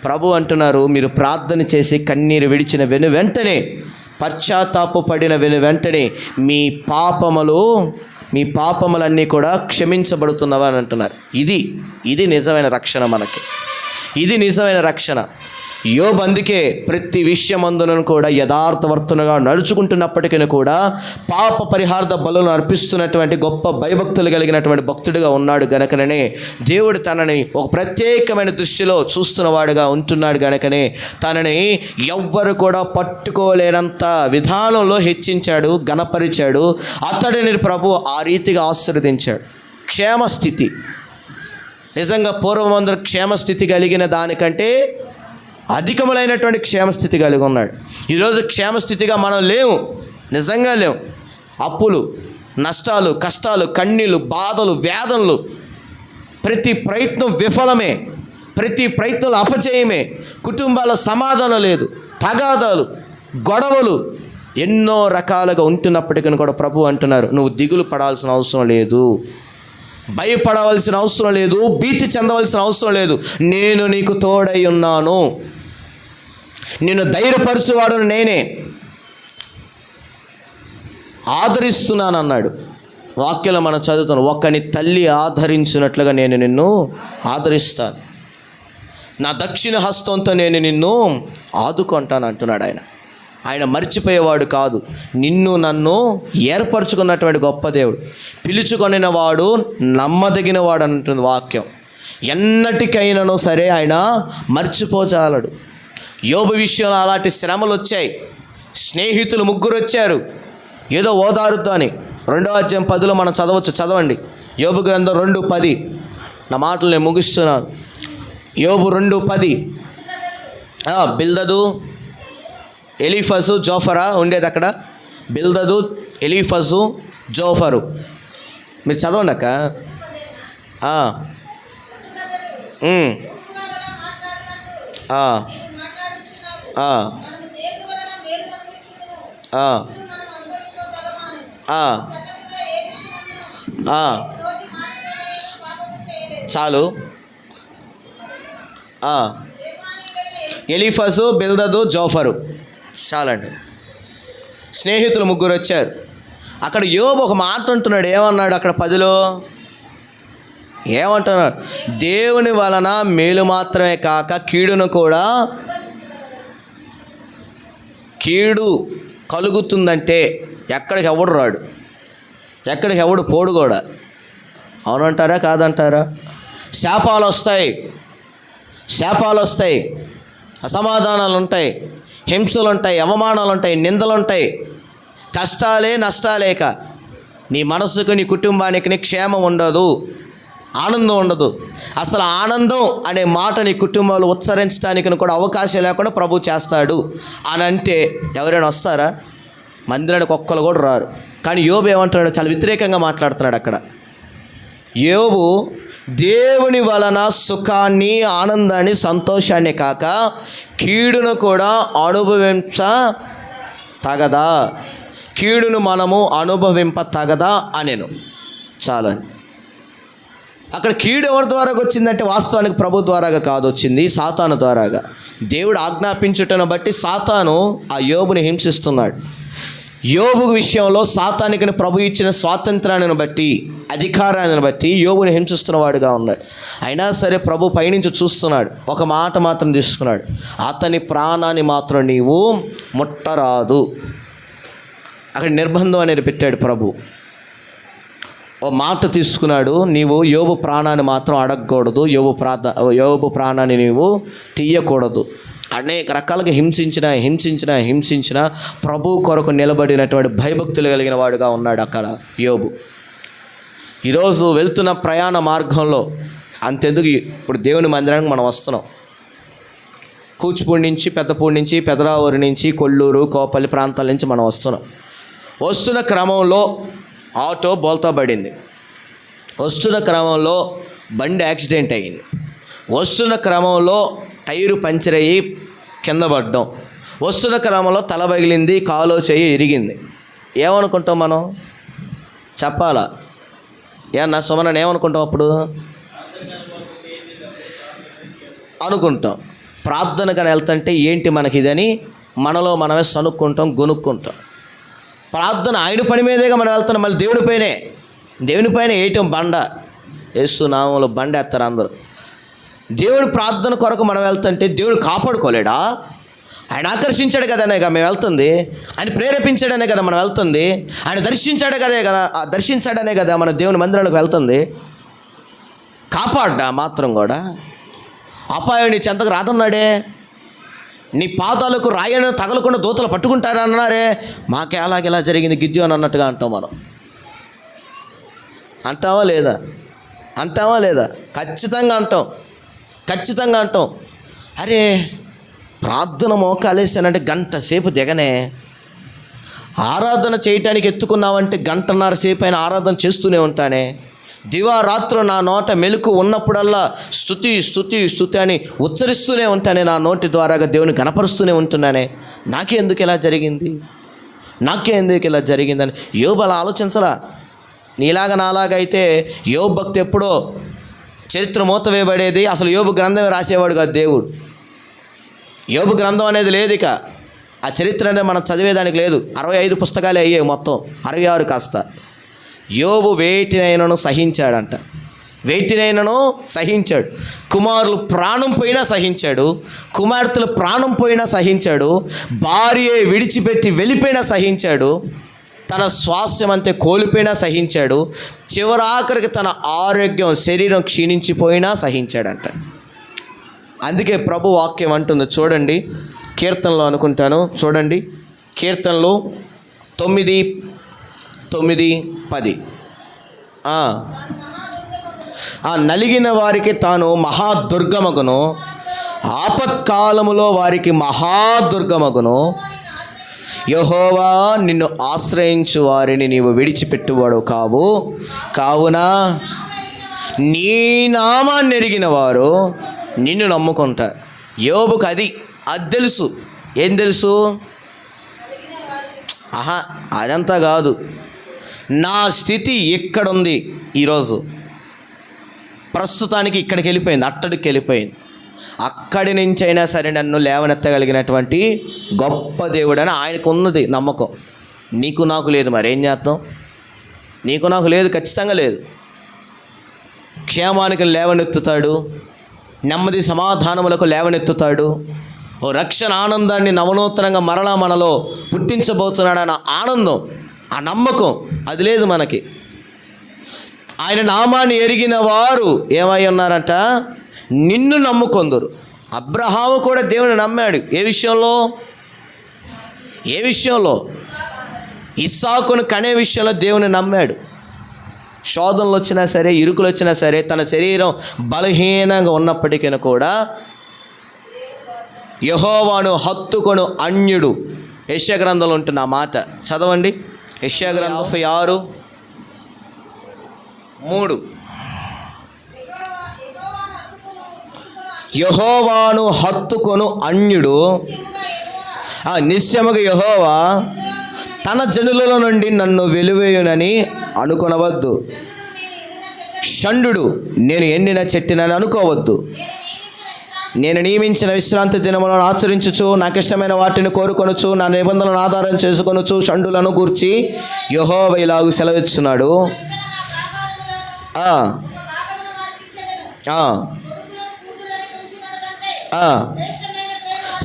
ప్రభు అంటున్నారు, మీరు ప్రార్థన చేసి కన్నీరు విడిచిన వెంటనే, పశ్చాత్తాప పడిన వెంటనే మీ పాపములన్నీ కూడా క్షమించబడుతున్నవని అంటున్నారు. ఇది నిజమైన రక్షణ. ఇది నిజమైన రక్షణ. యోబు అందుకే ప్రతి విషయమందును కూడా యథార్థవర్తనగా నడుచుకుంటున్నప్పటికీ కూడా పాప పరిహార్థ బలులను అర్పిస్తున్నటువంటి గొప్ప భయభక్తులు కలిగినటువంటి భక్తుడిగా ఉన్నాడు గనకనే దేవుడు తనని ఒక ప్రత్యేకమైన దృష్టిలో చూస్తున్నవాడుగా ఉంటున్నాడు గనకనే తనని ఎవ్వరు కూడా పట్టుకోలేనంత విధానంలో హెచ్చించాడు, ఘనపరిచాడు. అతడిని ప్రభు ఆ రీతిగా ఆశీర్వదించాడు. క్షేమస్థితి, నిజంగా పూర్వమందరూ క్షేమస్థితి కలిగిన దానికంటే అధికములైనటువంటి క్షేమస్థితి కలిగి ఉన్నాడు. ఈరోజు క్షేమస్థితిగా మనం లేవు, నిజంగా లేవు. అప్పులు, నష్టాలు, కష్టాలు, కన్నీళ్ళు, బాధలు, వేదనలు, ప్రతి ప్రయత్నం విఫలమే, ప్రతి ప్రయత్నం అపజయమే. కుటుంబాల సమాధానం లేదు, తగాదాలు, గొడవలు ఎన్నో రకాలుగా ఉంటున్నప్పటికీ కూడా ప్రభు అంటున్నారు, నువ్వు దిగులు పడాల్సిన అవసరం లేదు, భయపడవలసిన అవసరం లేదు, భీతి చెందవలసిన అవసరం లేదు. నేను నీకు తోడై ఉన్నాను, నిన్ను ధైర్యపరచువాడు నేనే, ఆదరిస్తున్నాను అన్నాడు. వాక్యంలో మనం చదువుతాను, ఒక్కని తల్లి ఆదరించినట్లుగా నేను నిన్ను ఆదరిస్తాను, నా దక్షిణ హస్తంతో నేను నిన్ను ఆదుకుంటాను అంటున్నాడు ఆయన. ఆయన మర్చిపోయేవాడు కాదు, నిన్ను నన్ను ఏర్పరచుకున్నటువంటి గొప్ప దేవుడు, పిలుచుకొనిన వాడు నమ్మదగిన వాడు అంటుంది వాక్యం. ఎన్నటికైనానో సరే ఆయన మర్చిపోచాలడు. యోబు విషయంలో అలాంటి శ్రమలు వచ్చాయి. స్నేహితులు 3 వచ్చారు ఏదో ఓదారుద్దాని. 2వ అధ్యాయం 10లో మనం చదవండి. యోబు గ్రంథం 2:10. నా మాటలు నేను ముగిస్తున్నాను. యోబు 2:10. బిల్దదు, ఎలీఫజు, జోఫరా ఉండేది అక్కడ. బిల్దదు, ఎలీఫజు, జోఫరు. మీరు చదవండి అక్క. చాలు. ఎలీఫజు, బిల్దదు, జోఫరు చాలండి. స్నేహితులు 3 వచ్చారు. అక్కడ యోబు ఒక మాట అంటున్నాడు. ఏమన్నాడు అక్కడ 10లో? ఏమంటున్నాడు? దేవుని వలన మేలు మాత్రమే కాక కీడును కూడా, కీడు కలుగుతుందంటే ఎక్కడికి ఎవడు రాడు, ఎక్కడికి ఎవడు పోడు కూడా. అవునంటారా కాదంటారా? శాపాలు వస్తాయి, అసమాధానాలు ఉంటాయి, హింసలు ఉంటాయి, అవమానాలు ఉంటాయి, నిందలు ఉంటాయి, కష్టాలే నష్టాలేక నీ మనసుకు, నీ కుటుంబానికి క్షేమం ఉండదు, ఆనందం ఉండదు. అసలు ఆనందం అనే మాట నీ కుటుంబంలో ఉచ్చరించడానికి కూడా అవకాశం లేకుండా ప్రభు చేస్తాడు అని అంటే ఎవరైనా వస్తారా? మందిరానికి ఒక్కరు కూడా రారు. కానీ యోబు ఏమంటున్నాడు? చాలా వ్యతిరేకంగా మాట్లాడుతున్నాడు అక్కడ. యోబు దేవుని వలన సుఖాన్ని, ఆనందాన్ని, సంతోషాన్ని కాక కీడును కూడా అనుభవించ తగదా, కీడును మనము అనుభవింప తగదా అనేను. చాలండి. అక్కడ కీడు ఎవరి ద్వారాగా వచ్చిందంటే వాస్తవానికి ప్రభు ద్వారాగా కాదు వచ్చింది, సాతాను ద్వారాగా. దేవుడు ఆజ్ఞాపించుటను బట్టి సాతాను ఆ యోబుని హింసిస్తున్నాడు. యోబు విషయంలో సాతానికి ప్రభు ఇచ్చిన స్వాతంత్రాన్ని బట్టి, అధికారాన్ని బట్టి యోబుని హింసిస్తున్నవాడుగా ఉన్నాడు. అయినా సరే ప్రభు పైనుంచి చూస్తున్నాడు. ఒక మాట మాత్రం తీసుకున్నాడు, అతని ప్రాణాన్ని మాత్రం నీవు ముట్టరాదు. అక్కడ నిర్బంధం అనేది పెట్టాడు ప్రభు. ఓ మాట తీసుకున్నాడు, నీవు యోబు ప్రాణాన్ని మాత్రం అడగకూడదు, యోబు ప్రాణాన్ని నీవు తీయకూడదు. అనేక రకాలుగా హింసించిన ప్రభు కొరకు నిలబడినటువంటి భయభక్తులు కలిగిన వాడుగా ఉన్నాడు అక్కడ యోబు. ఈరోజు వెళ్తున్న ప్రయాణ మార్గంలో అంతెందుకు, ఇప్పుడు దేవుని మందిరానికి మనం వస్తున్నాం. కూచిపూడి నుంచి, పెద్దపూడి నుంచి, పెదరావూరు నుంచి, కొల్లూరు, కోపల్లి ప్రాంతాల నుంచి మనం వస్తున్నాం. వస్తున్న క్రమంలో ఆటో బోల్తా పడింది. వస్తున్న క్రమంలో బండి యాక్సిడెంట్ అయ్యింది. వస్తున్న క్రమంలో టైరు పంచర్ అయ్యి కింద పడ్డాం. వస్తున్న క్రమంలో తల పగిలింది, కాలో చెయ్యి ఇరిగింది. ఏమనుకుంటాం మనం? చెప్పాలా? ఏమన్నా సుమనని ఏమనుకుంటాం? అప్పుడు అనుకుంటాం, ప్రార్థనకని వెళ్తుంటే ఏంటి మనకి ఇదని మనలో మనమే సనుక్కుంటాం, గొనుక్కుంటాం. ప్రార్థన ఆయన పని మీదేగా మనం వెళ్తున్నాం, మళ్ళీ దేవుని పైన వేయటం బండ. యేసు నామంలో బండ ఎత్తారు అందరూ. దేవుని ప్రార్థన కొరకు మనం వెళ్తుంటే దేవుడు కాపాడుకోలేడా? ఆయన ఆకర్షించాడు కదనే కదా మేము వెళ్తుంది, ఆయన ప్రేరేపించాడనే కదా మనం వెళ్తుంది, ఆయన దర్శించాడనే కదా మన దేవుని మందిరానికి వెళ్తుంది. కాపాడ్డా మాత్రం కూడా? అపాయం నీ చెంతకు రాదన్నాడే, నీ పాదాలకు రాయను తగలకుండా దూతలు పట్టుకుంటారన్నారే, మాకే అలాగెలా జరిగింది గిజ్జు అని అన్నట్టుగా అంటాం మనం. అంటావా లేదా? ఖచ్చితంగా అంటాం. అరే ప్రార్థన మోకాలేసానంటే గంట సేపు దిగనే, ఆరాధన చేయటానికి ఎత్తుకున్నావంటే గంటన్నర సేపు అయినా ఆరాధన చేస్తూనే ఉంటానే, దివారాత్రు నా నోట మెలకు ఉన్నప్పుడల్లా స్తుతి అని ఉచ్చరిస్తూనే ఉంటానే, నా నోటి ద్వారాగా దేవుని కనపరుస్తూనే ఉంటున్నానే, నాకే ఎందుకు ఇలా జరిగిందని యోబు అలా ఆలోచించలా. నీలాగా నాలాగా అయితే యోబు భక్తి ఎప్పుడో చరిత్ర మూత వేయబడేది. అసలు యోబు గ్రంథం రాసేవాడు కాదు దేవుడు. యోబు గ్రంథం అనేది లేదు, ఇక ఆ చరిత్ర అనేది మనం చదివేదానికి లేదు. 65 పుస్తకాలే అయ్యాయి మొత్తం, 66 కాస్త. యోబు వేటినైనను సహించాడు. కుమారులు ప్రాణం పోయినా సహించాడు, కుమార్తెలు ప్రాణం పోయినా సహించాడు, భార్య విడిచిపెట్టి వెళ్ళిపోయినా సహించాడు, తన స్వాస్థ్యం అంతే కోల్పోయినా సహించాడు, చివరాఖరికి తన ఆరోగ్యం శరీరం క్షీణించిపోయినా సహించాడంట. అందుకే ప్రభు వాక్యం అంటుంది చూడండి, కీర్తనలో అనుకుంటాను చూడండి, కీర్తనలో 9:10 నలిగిన వారికి తాను మహాదుర్గమగును, ఆపత్కాలములో వారికి మహాదుర్గమగును. యెహోవా నిన్ను ఆశ్రయించు వారిని నీవు విడిచిపెట్టువాడు కావున నీ నామాన్ని ఎరిగిన వారు నిన్ను నమ్ముకుంటారు. యోబుకు అది తెలుసు. ఏం తెలుసు? అదంతా కాదు, నా స్థితి ఎక్కడుంది ఈరోజు, ప్రస్తుతానికి ఇక్కడికి వెళ్ళిపోయింది, అట్టడికి వెళ్ళిపోయింది, అక్కడి నుంచి అయినా సరే నన్ను లేవనెత్తగలిగినటువంటి గొప్ప దేవుడని ఆయనకు ఉన్నది నమ్మకం. నీకు నాకు లేదు, మరి ఏం చేద్దాం? నీకు నాకు లేదు, ఖచ్చితంగా లేదు. క్షేమానికి లేవనెత్తుతాడు, నెమ్మది సమాధానములకు లేవనెత్తుతాడు, ఓ రక్షణ ఆనందాన్ని నవనూతనంగా మరలా మనలో పుట్టించబోతున్నాడన్న ఆనందం, ఆ నమ్మకం అది లేదు మనకి. ఆయన నామాన్ని ఎరిగిన వారు ఏమై ఉన్నారంట? నిన్ను నమ్ముకొందురు. అబ్రహాము కూడా దేవుని నమ్మాడు. ఏ విషయంలో? ఇస్సాకును కనే విషయంలో దేవుని నమ్మాడు. శోధనలు వచ్చినా సరే, ఇరుకులు వచ్చినా సరే, తన శరీరం బలహీనంగా ఉన్నప్పటికీ కూడా యెహోవాను హత్తుకొను అన్యుడు. యెషయా గ్రంథంలో ఉంటున్న ఆ మాట చదవండి. యెషయా గ్రంథం 56:3 యెహోవాను హత్తుకొను అన్యుడు, నిశ్చయముగా యెహోవా తన జనులలో నుండి నన్ను వెలివేయునని అనుకొనవద్దు. షండు నేను ఎండిన చెట్టునని అనుకోవద్దు. నేను నియమించిన విశ్రాంతి దినములను ఆచరించుచు, నాకు ఇష్టమైన వాటిని కోరుకొనుచు, నా నిబంధనలను ఆధారం చేసుకొనుచు షండులను గూర్చి యెహోవా ఇలాగు సెలవిస్తున్నాడు.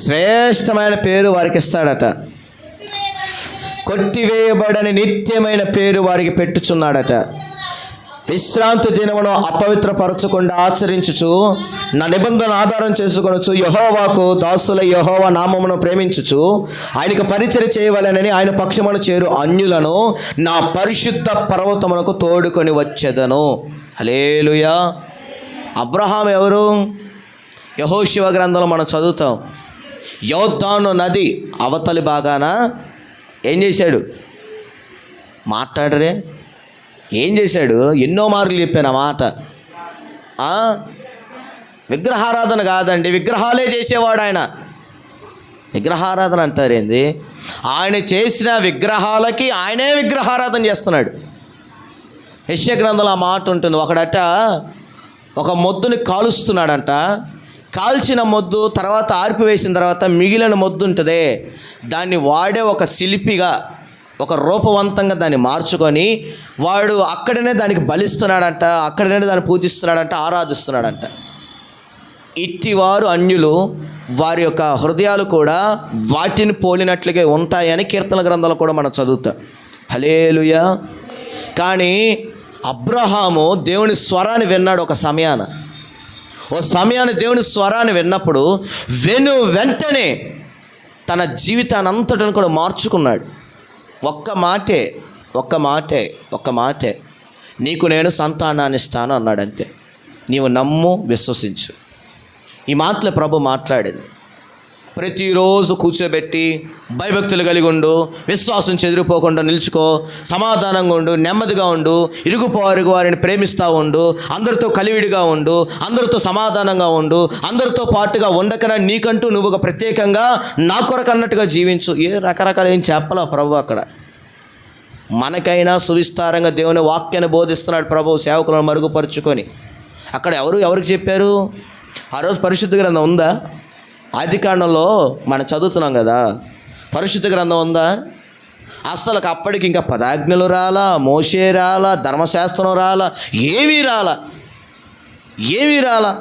శ్రేష్టమైన పేరు వారికి ఇస్తాడట, కొట్టివేయబడని నిత్యమైన పేరు వారికి పెట్టుచున్నాడట. విశ్రాంతి దినమును అపవిత్రపరచకుండా ఆచరించుచు, నా నిబంధన ఆధారం చేసుకొనుచు, యెహోవాకు దాసుల యెహోవా నామమును ప్రేమించుచు, ఆయనకు పరిచర్య చేయవలెనని ఆయన పక్షమును చేరు అన్యులను నా పరిశుద్ధ పర్వతమునకు తోడుకొని వచ్చెదను. హల్లెలూయా. అబ్రహాం ఎవరు? యెహోషువ గ్రంథంలో మనం చదువుతాం. యోర్దాను నది అవతలి భాగాన ఏం చేశాడు? మాట్లాడరే, ఏం చేశాడు? ఎన్నో మార్లు చెప్పాను ఆ మాట. విగ్రహారాధన కాదండి, విగ్రహాలే చేసేవాడు ఆయన. విగ్రహారాధన అంటారేంది? ఆయన చేసిన విగ్రహాలకి ఆయనే విగ్రహారాధన చేస్తున్నాడు. యెషయా గ్రంథంలో ఆ మాట ఉంటుంది. ఒకడట ఒక మొద్దుని కాలుస్తున్నాడంట. కాల్చిన మొద్దు తర్వాత ఆర్పివేసిన తర్వాత మిగిలిన మొద్దు ఉంటుందే, దాన్ని వాడే ఒక శిల్పిగా, ఒక రూపవంతంగా దాన్ని మార్చుకొని వాడు అక్కడనే దానికి బలిస్తున్నాడంట, అక్కడనే దాన్ని పూజిస్తున్నాడంట, ఆరాధిస్తున్నాడంట. ఇట్టివారు అన్యులు, వారి యొక్క హృదయాలు కూడా వాటిని పోలినట్లుగా ఉంటాయని కీర్తన గ్రంథాలు కూడా మనం చదువుతాం. హల్లెలూయా. కానీ అబ్రహాము దేవుని స్వరాన్ని విన్నాడు. ఓ సమయాన్ని దేవుని స్వరాన్ని విన్నప్పుడు వెంటనే తన జీవితాన్ని అంతటిని కూడా మార్చుకున్నాడు. ఒక్క మాటే నీకు నేను సంతానాన్ని ఇస్తాను అన్నాడు. అంతే. నీవు నమ్ము, విశ్వసించు. ఈ మాటలు ప్రభు మాట్లాడింది. ప్రతిరోజు కూర్చోబెట్టి భయభక్తులు కలిగి ఉండు, విశ్వాసం చెదిరిపోకుండా నిలుచుకో, సమాధానంగా ఉండు, నెమ్మదిగా ఉండు, ఇరుగు వారిని ప్రేమిస్తూ ఉండు, అందరితో కలివిడిగా ఉండు, అందరితో సమాధానంగా ఉండు, అందరితో పాటుగా ఉండకనే నీకంటూ నువ్వు ఒక ప్రత్యేకంగా నా కొరకు అన్నట్టుగా జీవించు. రకరకాల ఏం చెప్పాలా ప్రభు అక్కడ. మనకైనా సువిస్తారంగా దేవుని వాక్యాన్ని బోధిస్తున్నాడు ప్రభు, సేవకులను మరుగుపరుచుకొని. అక్కడ ఎవరికి చెప్పారు? ఆ రోజు పరిశుద్ధ గ్రంథం ఉందా? ఆదికాండంలో మనం చదువుతున్నాం కదా, పరిశుద్ధ గ్రంథం ఉందా? అసలు అప్పటికి ఇంకా 10 ఆజ్ఞలు రాలా, మోషే రాలా, ధర్మశాస్త్రం రాలా, ఏమీ రాలా.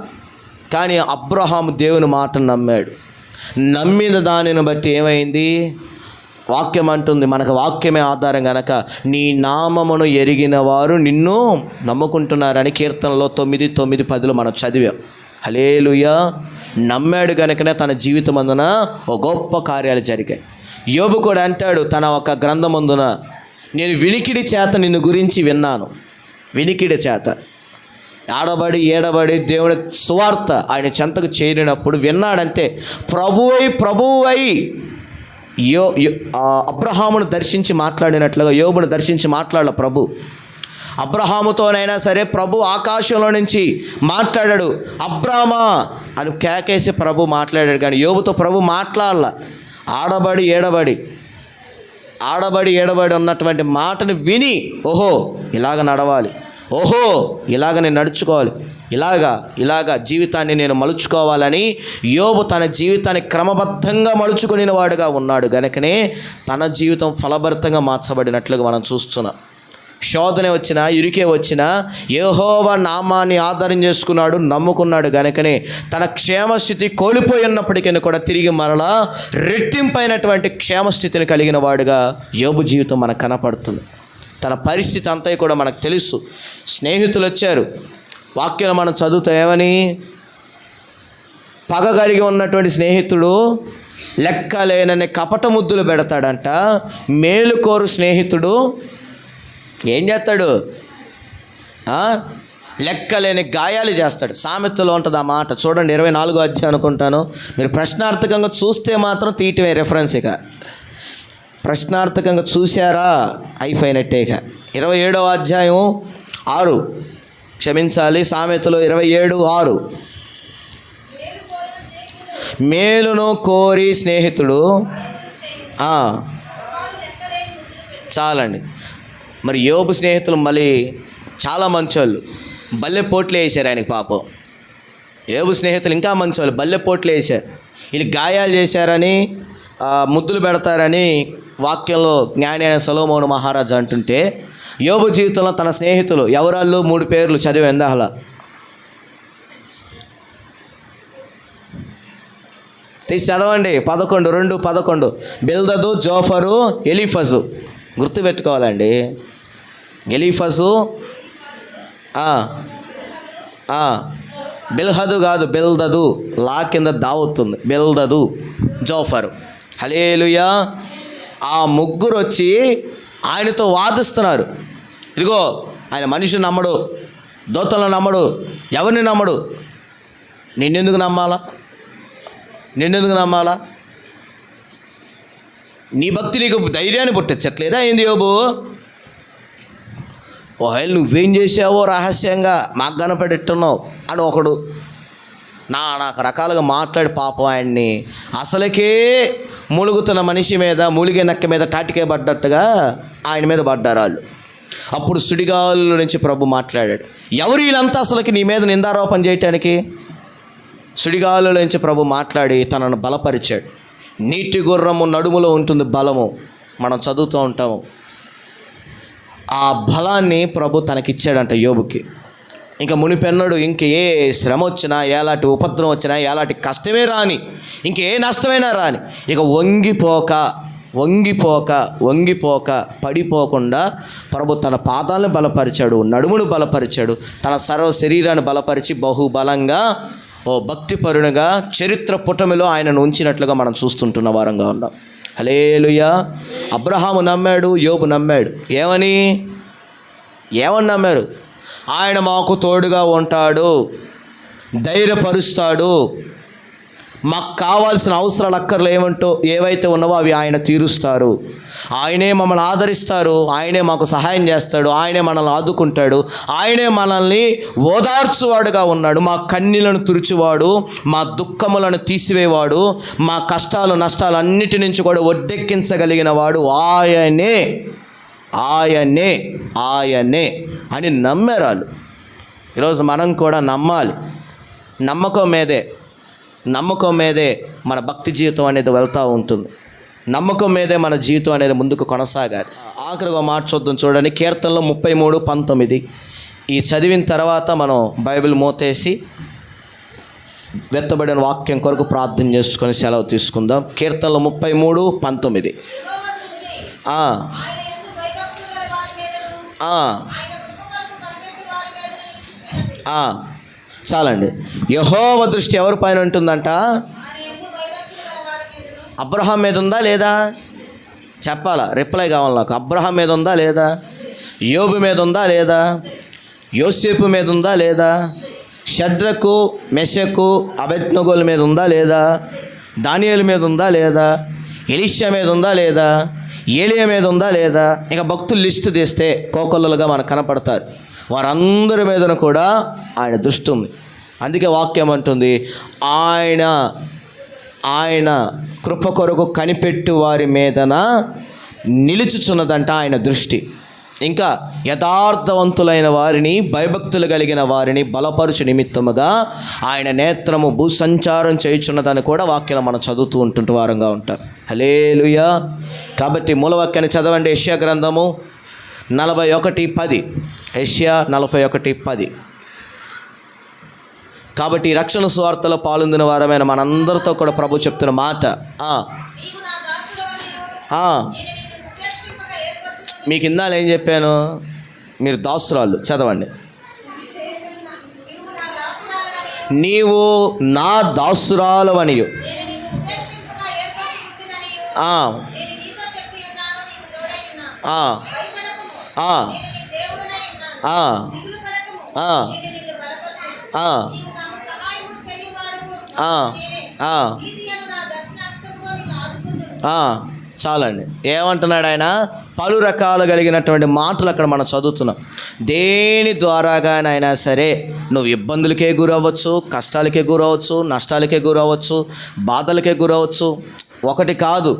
కానీ అబ్రహాము దేవుని మాటను నమ్మాడు. నమ్మిన దానిని బట్టి ఏమైంది? వాక్యం అంటుంది, మనకు వాక్యమే ఆధారం గనక నీ నామమును ఎరిగిన వారు నిన్ను నమ్ముకుంటున్నారని కీర్తనలో 9:9-10 మనం చదివాం. హల్లెలూయా. నమ్మాడు గనుకనే తన జీవితం అందున ఒక గొప్ప కార్యాలు జరిగాయి. యోబు కూడా అంటాడు తన ఒక గ్రంథమందున, నేను వినికిడి చేత నిన్ను గురించి విన్నాను. వినికిడి చేత ఏడబడి దేవుని సువార్త ఆయన చెంతకు చేరినప్పుడు విన్నాడంతే. ప్రభువై అబ్రహామును దర్శించి మాట్లాడినట్లుగా యోబును దర్శించి మాట్లాడాల ప్రభు. అబ్రహాముతోనైనా సరే ప్రభు ఆకాశంలో నుంచి మాట్లాడాడు. అబ్రామా అని కేకేసి ప్రభు మాట్లాడాడు. కానీ యోబుతో ప్రభు మాట్లాడాల. ఆడబడి ఏడబడి ఉన్నటువంటి మాటను విని, ఓహో ఇలాగ నడవాలి, ఓహో ఇలాగ నేను నడుచుకోవాలి, ఇలాగా జీవితాన్ని నేను మలుచుకోవాలని యోబు తన జీవితాన్ని క్రమబద్ధంగా మలుచుకునే వాడుగా ఉన్నాడు. గనుకనే తన జీవితం ఫలభరితంగా మార్చబడినట్లుగా మనం చూస్తున్నాం. శోధన వచ్చినా, ఇరుకే వచ్చినా యెహోవా నామాన్ని ఆధారం చేసుకున్నాడు, నమ్ముకున్నాడు. గనుకనే తన క్షేమస్థితి కోల్పోయి ఉన్నప్పటికీ కూడా తిరిగి మరలా రెట్టింపైనటువంటి క్షేమస్థితిని కలిగిన వాడుగా యోబు జీవితం మనకు కనపడుతుంది. తన పరిస్థితి అంతా కూడా మనకు తెలుసు. స్నేహితులు వచ్చారు, వాక్యం మనం చదువుతా ఏమని, పగ కలిగి ఉన్నటువంటి స్నేహితుడు లెక్కలేనని కపట ముద్దులు పెడతాడంట. మేలుకోరు స్నేహితుడు ఏం చేస్తాడు? లెక్కలేని గాయాలు చేస్తాడు. సామెతలో ఉంటుంది ఆ మాట. చూడండి 24వ అధ్యాయం అనుకుంటాను. మీరు ప్రశ్నార్థకంగా చూస్తే మాత్రం తీయటమే రెఫరెన్స్. ఇక ప్రశ్నార్థకంగా చూశారా అయిపోయినట్టే. ఇక 27వ అధ్యాయం 6, క్షమించాలి, సామెతలు 27:6. మేలును కోరి స్నేహితుడు చాలండి. మరి యోబు స్నేహితులు మళ్ళీ చాలా మంచోళ్ళు, బల్లెపోట్లు వేసారు ఆయనకి. పాపం యోబు స్నేహితులు ఇంకా మంచోళ్ళు, బల్లెపోట్లు వేసారు. వీళ్ళు గాయాలు చేశారని, ముద్దులు పెడతారని వాక్యంలో జ్ఞాని అయిన సొలొమోను మహారాజు అంటుంటే, యోబు జీవితంలో తన స్నేహితులు ఎవరాళ్ళు 3 పేర్లు చదివి ఎందాహలా తీసి చదవండి. 11 బిల్దదు, జోఫరు, ఎలీఫజు. గుర్తుపెట్టుకోవాలండి. ఎలీఫజు, బిల్హదు కాదు, బిల్దదు. లా కింద దావుతుంది. బిల్దదు, జోఫరు. హల్లెలూయా. ఆ ముగ్గురు వచ్చి ఆయనతో వాదిస్తున్నారు. ఇదిగో ఆయన మనిషిని నమ్మడు, దోతలను నమ్మడు, ఎవరిని నమ్మడు. నిన్నెందుకు నమ్మాలా? నీ భక్తి నీకు ధైర్యాన్ని పుట్టించట్లేదా ఏంది యోబు? ఓహేళ నువ్వేం చేసావో రహస్యంగా మాకు కనపడెట్టున్నావు అని ఒకడు నాకు రకాలుగా మాట్లాడి పాపం ఆయన్ని అసలుకే ములుగుతున్న మనిషి మీద, మూలిగే నక్క మీద తాటికే పడ్డట్టుగా ఆయన మీద పడ్డారు వాళ్ళు. అప్పుడు సుడిగాలుల నుంచి ప్రభు మాట్లాడాడు. ఎవరు వీళ్ళంతా అసలుకి నీ మీద నిందారోపణ చేయటానికి? సుడిగాలుల నుంచి ప్రభు మాట్లాడి తనను బలపరిచాడు. నీటి గుర్రము నడుములో ఉంటుంది బలము, మనం చదువుతూ ఉంటాము. ఆ బలాన్ని ప్రభు తనకిచ్చాడంట యోబుకి. ఇంకా మునిపెన్నడు ఇంక ఏ శ్రమ వచ్చినా, ఎలాంటి ఉపద్రవం వచ్చినా, ఎలాంటి కష్టమే రాని, ఇంకే నష్టమైనా రాని, ఇక వంగిపోక పడిపోకుండా ప్రభు తన పాదాలను బలపరిచాడు, నడుమును బలపరిచాడు, తన సర్వ శరీరాన్ని బలపరిచి బహుబలంగా ఓ భక్తిపరునిగా చరిత్ర పుటమిలో ఆయనను ఉంచినట్లుగా మనం చూస్తుంటున్న వారంగా ఉన్నాం. హల్లెలూయా. అబ్రహాము నమ్మాడు, యోబు నమ్మాడు. ఏమని నమ్మారు? ఆయన మాకు తోడుగా ఉంటాడు, ధైర్యపరుస్తాడు, మాకు కావాల్సిన అవసరాలు అక్కర్లు ఏవైతే ఉన్నావో అవి ఆయన తీరుస్తారు, ఆయనే మమ్మల్ని ఆదరిస్తారు, ఆయనే మాకు సహాయం చేస్తాడు, ఆయనే మనల్ని ఆదుకుంటాడు, ఆయనే మనల్ని ఓదార్చువాడుగా ఉన్నాడు, మా కన్నీళ్లను తుడిచివాడు, మా దుఃఖములను తీసివేవాడు, మా కష్టాలు నష్టాలు అన్నిటి నుంచి కూడా ఒడ్డెక్కించగలిగిన వాడు ఆయనే అని నమ్మారు. ఈరోజు మనం కూడా నమ్మాలి. నమ్మకం మీదే మన భక్తి జీవితం అనేది వెళ్తూ ఉంటుంది. నమ్మకం మీదే మన జీవితం అనేది ముందుకు కొనసాగాలి. ఆఖరిగా మాట చూద్దాం, చూడండి. కీర్తనలు 33:19. ఈ చదివిన తర్వాత మనం బైబిల్ మూతేసి వెత్తబడిన వాక్యం కొరకు ప్రార్థన చేసుకొని సెలవు తీసుకుందాం. కీర్తనలు 33:19. చాలండి. యెహోవా దృష్టి ఎవరి పైన ఉంటుందంట? అబ్రహాం మీద ఉందా లేదా? చెప్పాలా, రిప్లై కావాలి నాకు. అబ్రహాం మీద ఉందా లేదా? యోబు మీద ఉందా లేదా? యోసేపు మీద ఉందా లేదా? షద్రకు, మెషకు, అబేద్నెగోల మీద ఉందా లేదా? దానియేలు మీద ఉందా లేదా? ఎలీషా మీద ఉందా లేదా? ఏలియా మీద ఉందా లేదా? ఇక భక్తులు లిస్టు తీస్తే కోకొల్లలుగా మనకు కనపడతారు. వారందరి మీదన కూడా ఆయన దృష్టి ఉంది. అందుకే వాక్యం అంటుంది, ఆయన కృప కొరకు కనిపెట్టు వారి మీదన నిలుచుచున్నదంట ఆయన దృష్టి. ఇంకా యథార్థవంతులైన వారిని, భయభక్తులు కలిగిన వారిని బలపరుచు నిమిత్తముగా ఆయన నేత్రము భూసంచారం చేయుచున్నదని కూడా వాక్యం మనం చదువుతూ ఉంటుంటే వారంగా ఉంటాం. హల్లెలూయా. కాబట్టి మూలవాక్యాన్ని చదవండి. యెషయా గ్రంథము 41:10. యెషయా 41:10. కాబట్టి రక్షణ సువార్తలో పాల్గొందిన వారమైన మనందరితో కూడా ప్రభు చెప్తున్న మాట, మీకు ఇందాలు ఏం చెప్పాను? మీరు దాసురాళ్ళు. చదవండి. నీవు నా దాసురాలవనియు చాలండి. ఏమంటున్నాడు ఆయన? పలు రకాలు కలిగినటువంటి మాటలు అక్కడ మనం చదువుతున్నాం. దేని ద్వారాగానైనా సరే నువ్వు ఇబ్బందులకే గురవ్వచ్చు, కష్టాలకే గురవచ్చు, నష్టాలకే గురవచ్చు, బాధలకే గురవచ్చు. ఒకటి కాదు,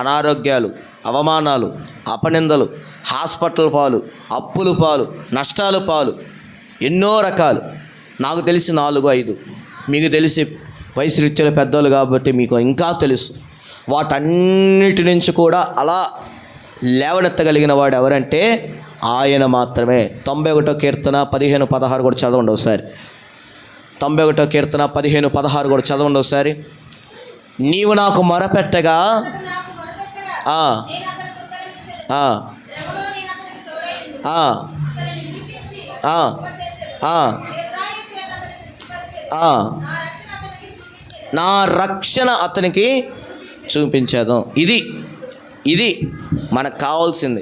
అనారోగ్యాలు, అవమానాలు, అపనిందలు, హాస్పిటల్ పాలు, అప్పుల పాలు, నష్టాల పాలు, ఎన్నో రకాలు. నాకు తెలిసి 4-5, మీకు తెలిసి వయసు రీత్యాలు పెద్దోళ్ళు కాబట్టి మీకు ఇంకా తెలుసు. వాటన్నిటి నుంచి కూడా అలా లేవనెత్తగలిగిన వాడు ఎవరంటే ఆయన మాత్రమే. 91వ కీర్తన 15-16 కూడా చదవండి ఒకసారి. 91వ కీర్తన 15-16 కూడా చదవండి ఒకసారి. నీవు నాకు మొరపెట్టగా నా రక్షణ అతనికి చూపించేద్దాం. ఇది మనకు కావాల్సింది.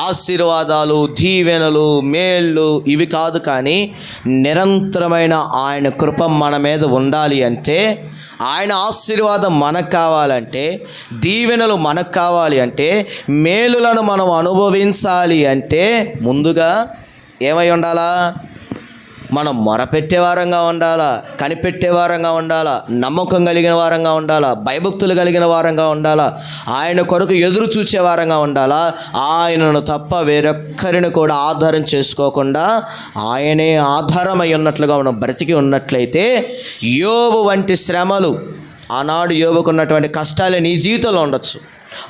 ఆశీర్వాదాలు, దీవెనలు, మేళ్ళు ఇవి కాదు, కానీ నిరంతరమైన ఆయన కృప మన మీద ఉండాలి అంటే, ఆయన ఆశీర్వాదం మనకు కావాలంటే, దీవెనలు మనకు కావాలి అంటే, మేలులను మనం అనుభవించాలి అంటే ముందుగా ఏమై ఉండాలా? మనం మొరపెట్టే వారంగా ఉండాలా, కనిపెట్టే వారంగా ఉండాలా, నమ్మకం కలిగిన వారంగా ఉండాలా, భయభక్తులు కలిగిన వారంగా ఉండాలా, ఆయన కొరకు ఎదురు చూసే వారంగా ఉండాలా. ఆయనను తప్ప వేరొక్కరిని కూడా ఆధారం చేసుకోకుండా ఆయనే ఆధారమై ఉన్నట్లుగా మనం బ్రతికి ఉన్నట్లయితే, యోబు వంటి శ్రమలు, ఆనాడు యోబుకున్నటువంటి కష్టాలే నీ జీవితంలో ఉండొచ్చు.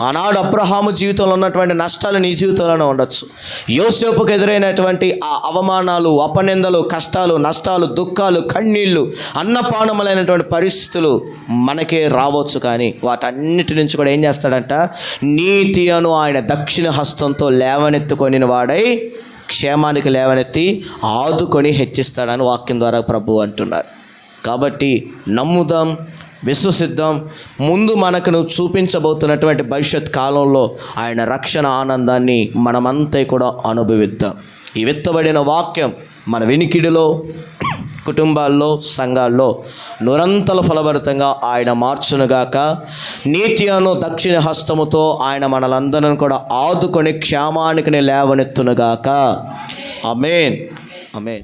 ఆనాడు అబ్రహాము జీవితంలో ఉన్నటువంటి నష్టాలు నీ జీవితంలోనే ఉండొచ్చు. యోసేపుకు ఎదురైనటువంటి ఆ అవమానాలు, అపనిందలు, కష్టాలు, నష్టాలు, దుఃఖాలు, కన్నీళ్ళు, అన్నపానములైనటువంటి పరిస్థితులు మనకే రావచ్చు. కానీ వాటన్నిటి నుంచి కూడా ఏం చేస్తాడంట? నీతి అను ఆయన దక్షిణ హస్తంతో లేవనెత్తుకొని వాడై క్షేమానికి లేవనెత్తి ఆదుకొని హెచ్చిస్తాడని వాక్యం ద్వారా ప్రభు అంటున్నారు. కాబట్టి నమ్ముదాం, విశ్వసిద్దాం. ముందు మనకు చూపించబోతున్నటువంటి భవిష్యత్ కాలంలో ఆయన రక్షణ ఆనందాన్ని మనమంతా కూడా అనుభవిద్దాం. ఈ విత్తబడిన వాక్యం మన వినికిడిలో, కుటుంబాల్లో, సంఘాల్లో నిరంతర ఫలభరితంగా ఆయన మార్చునుగాక. నీతి అను దక్షిణ హస్తముతో ఆయన మనలందరిని కూడా ఆదుకొని క్షేమానికి లేవనెత్తునుగాక. ఆమేన్, ఆమేన్.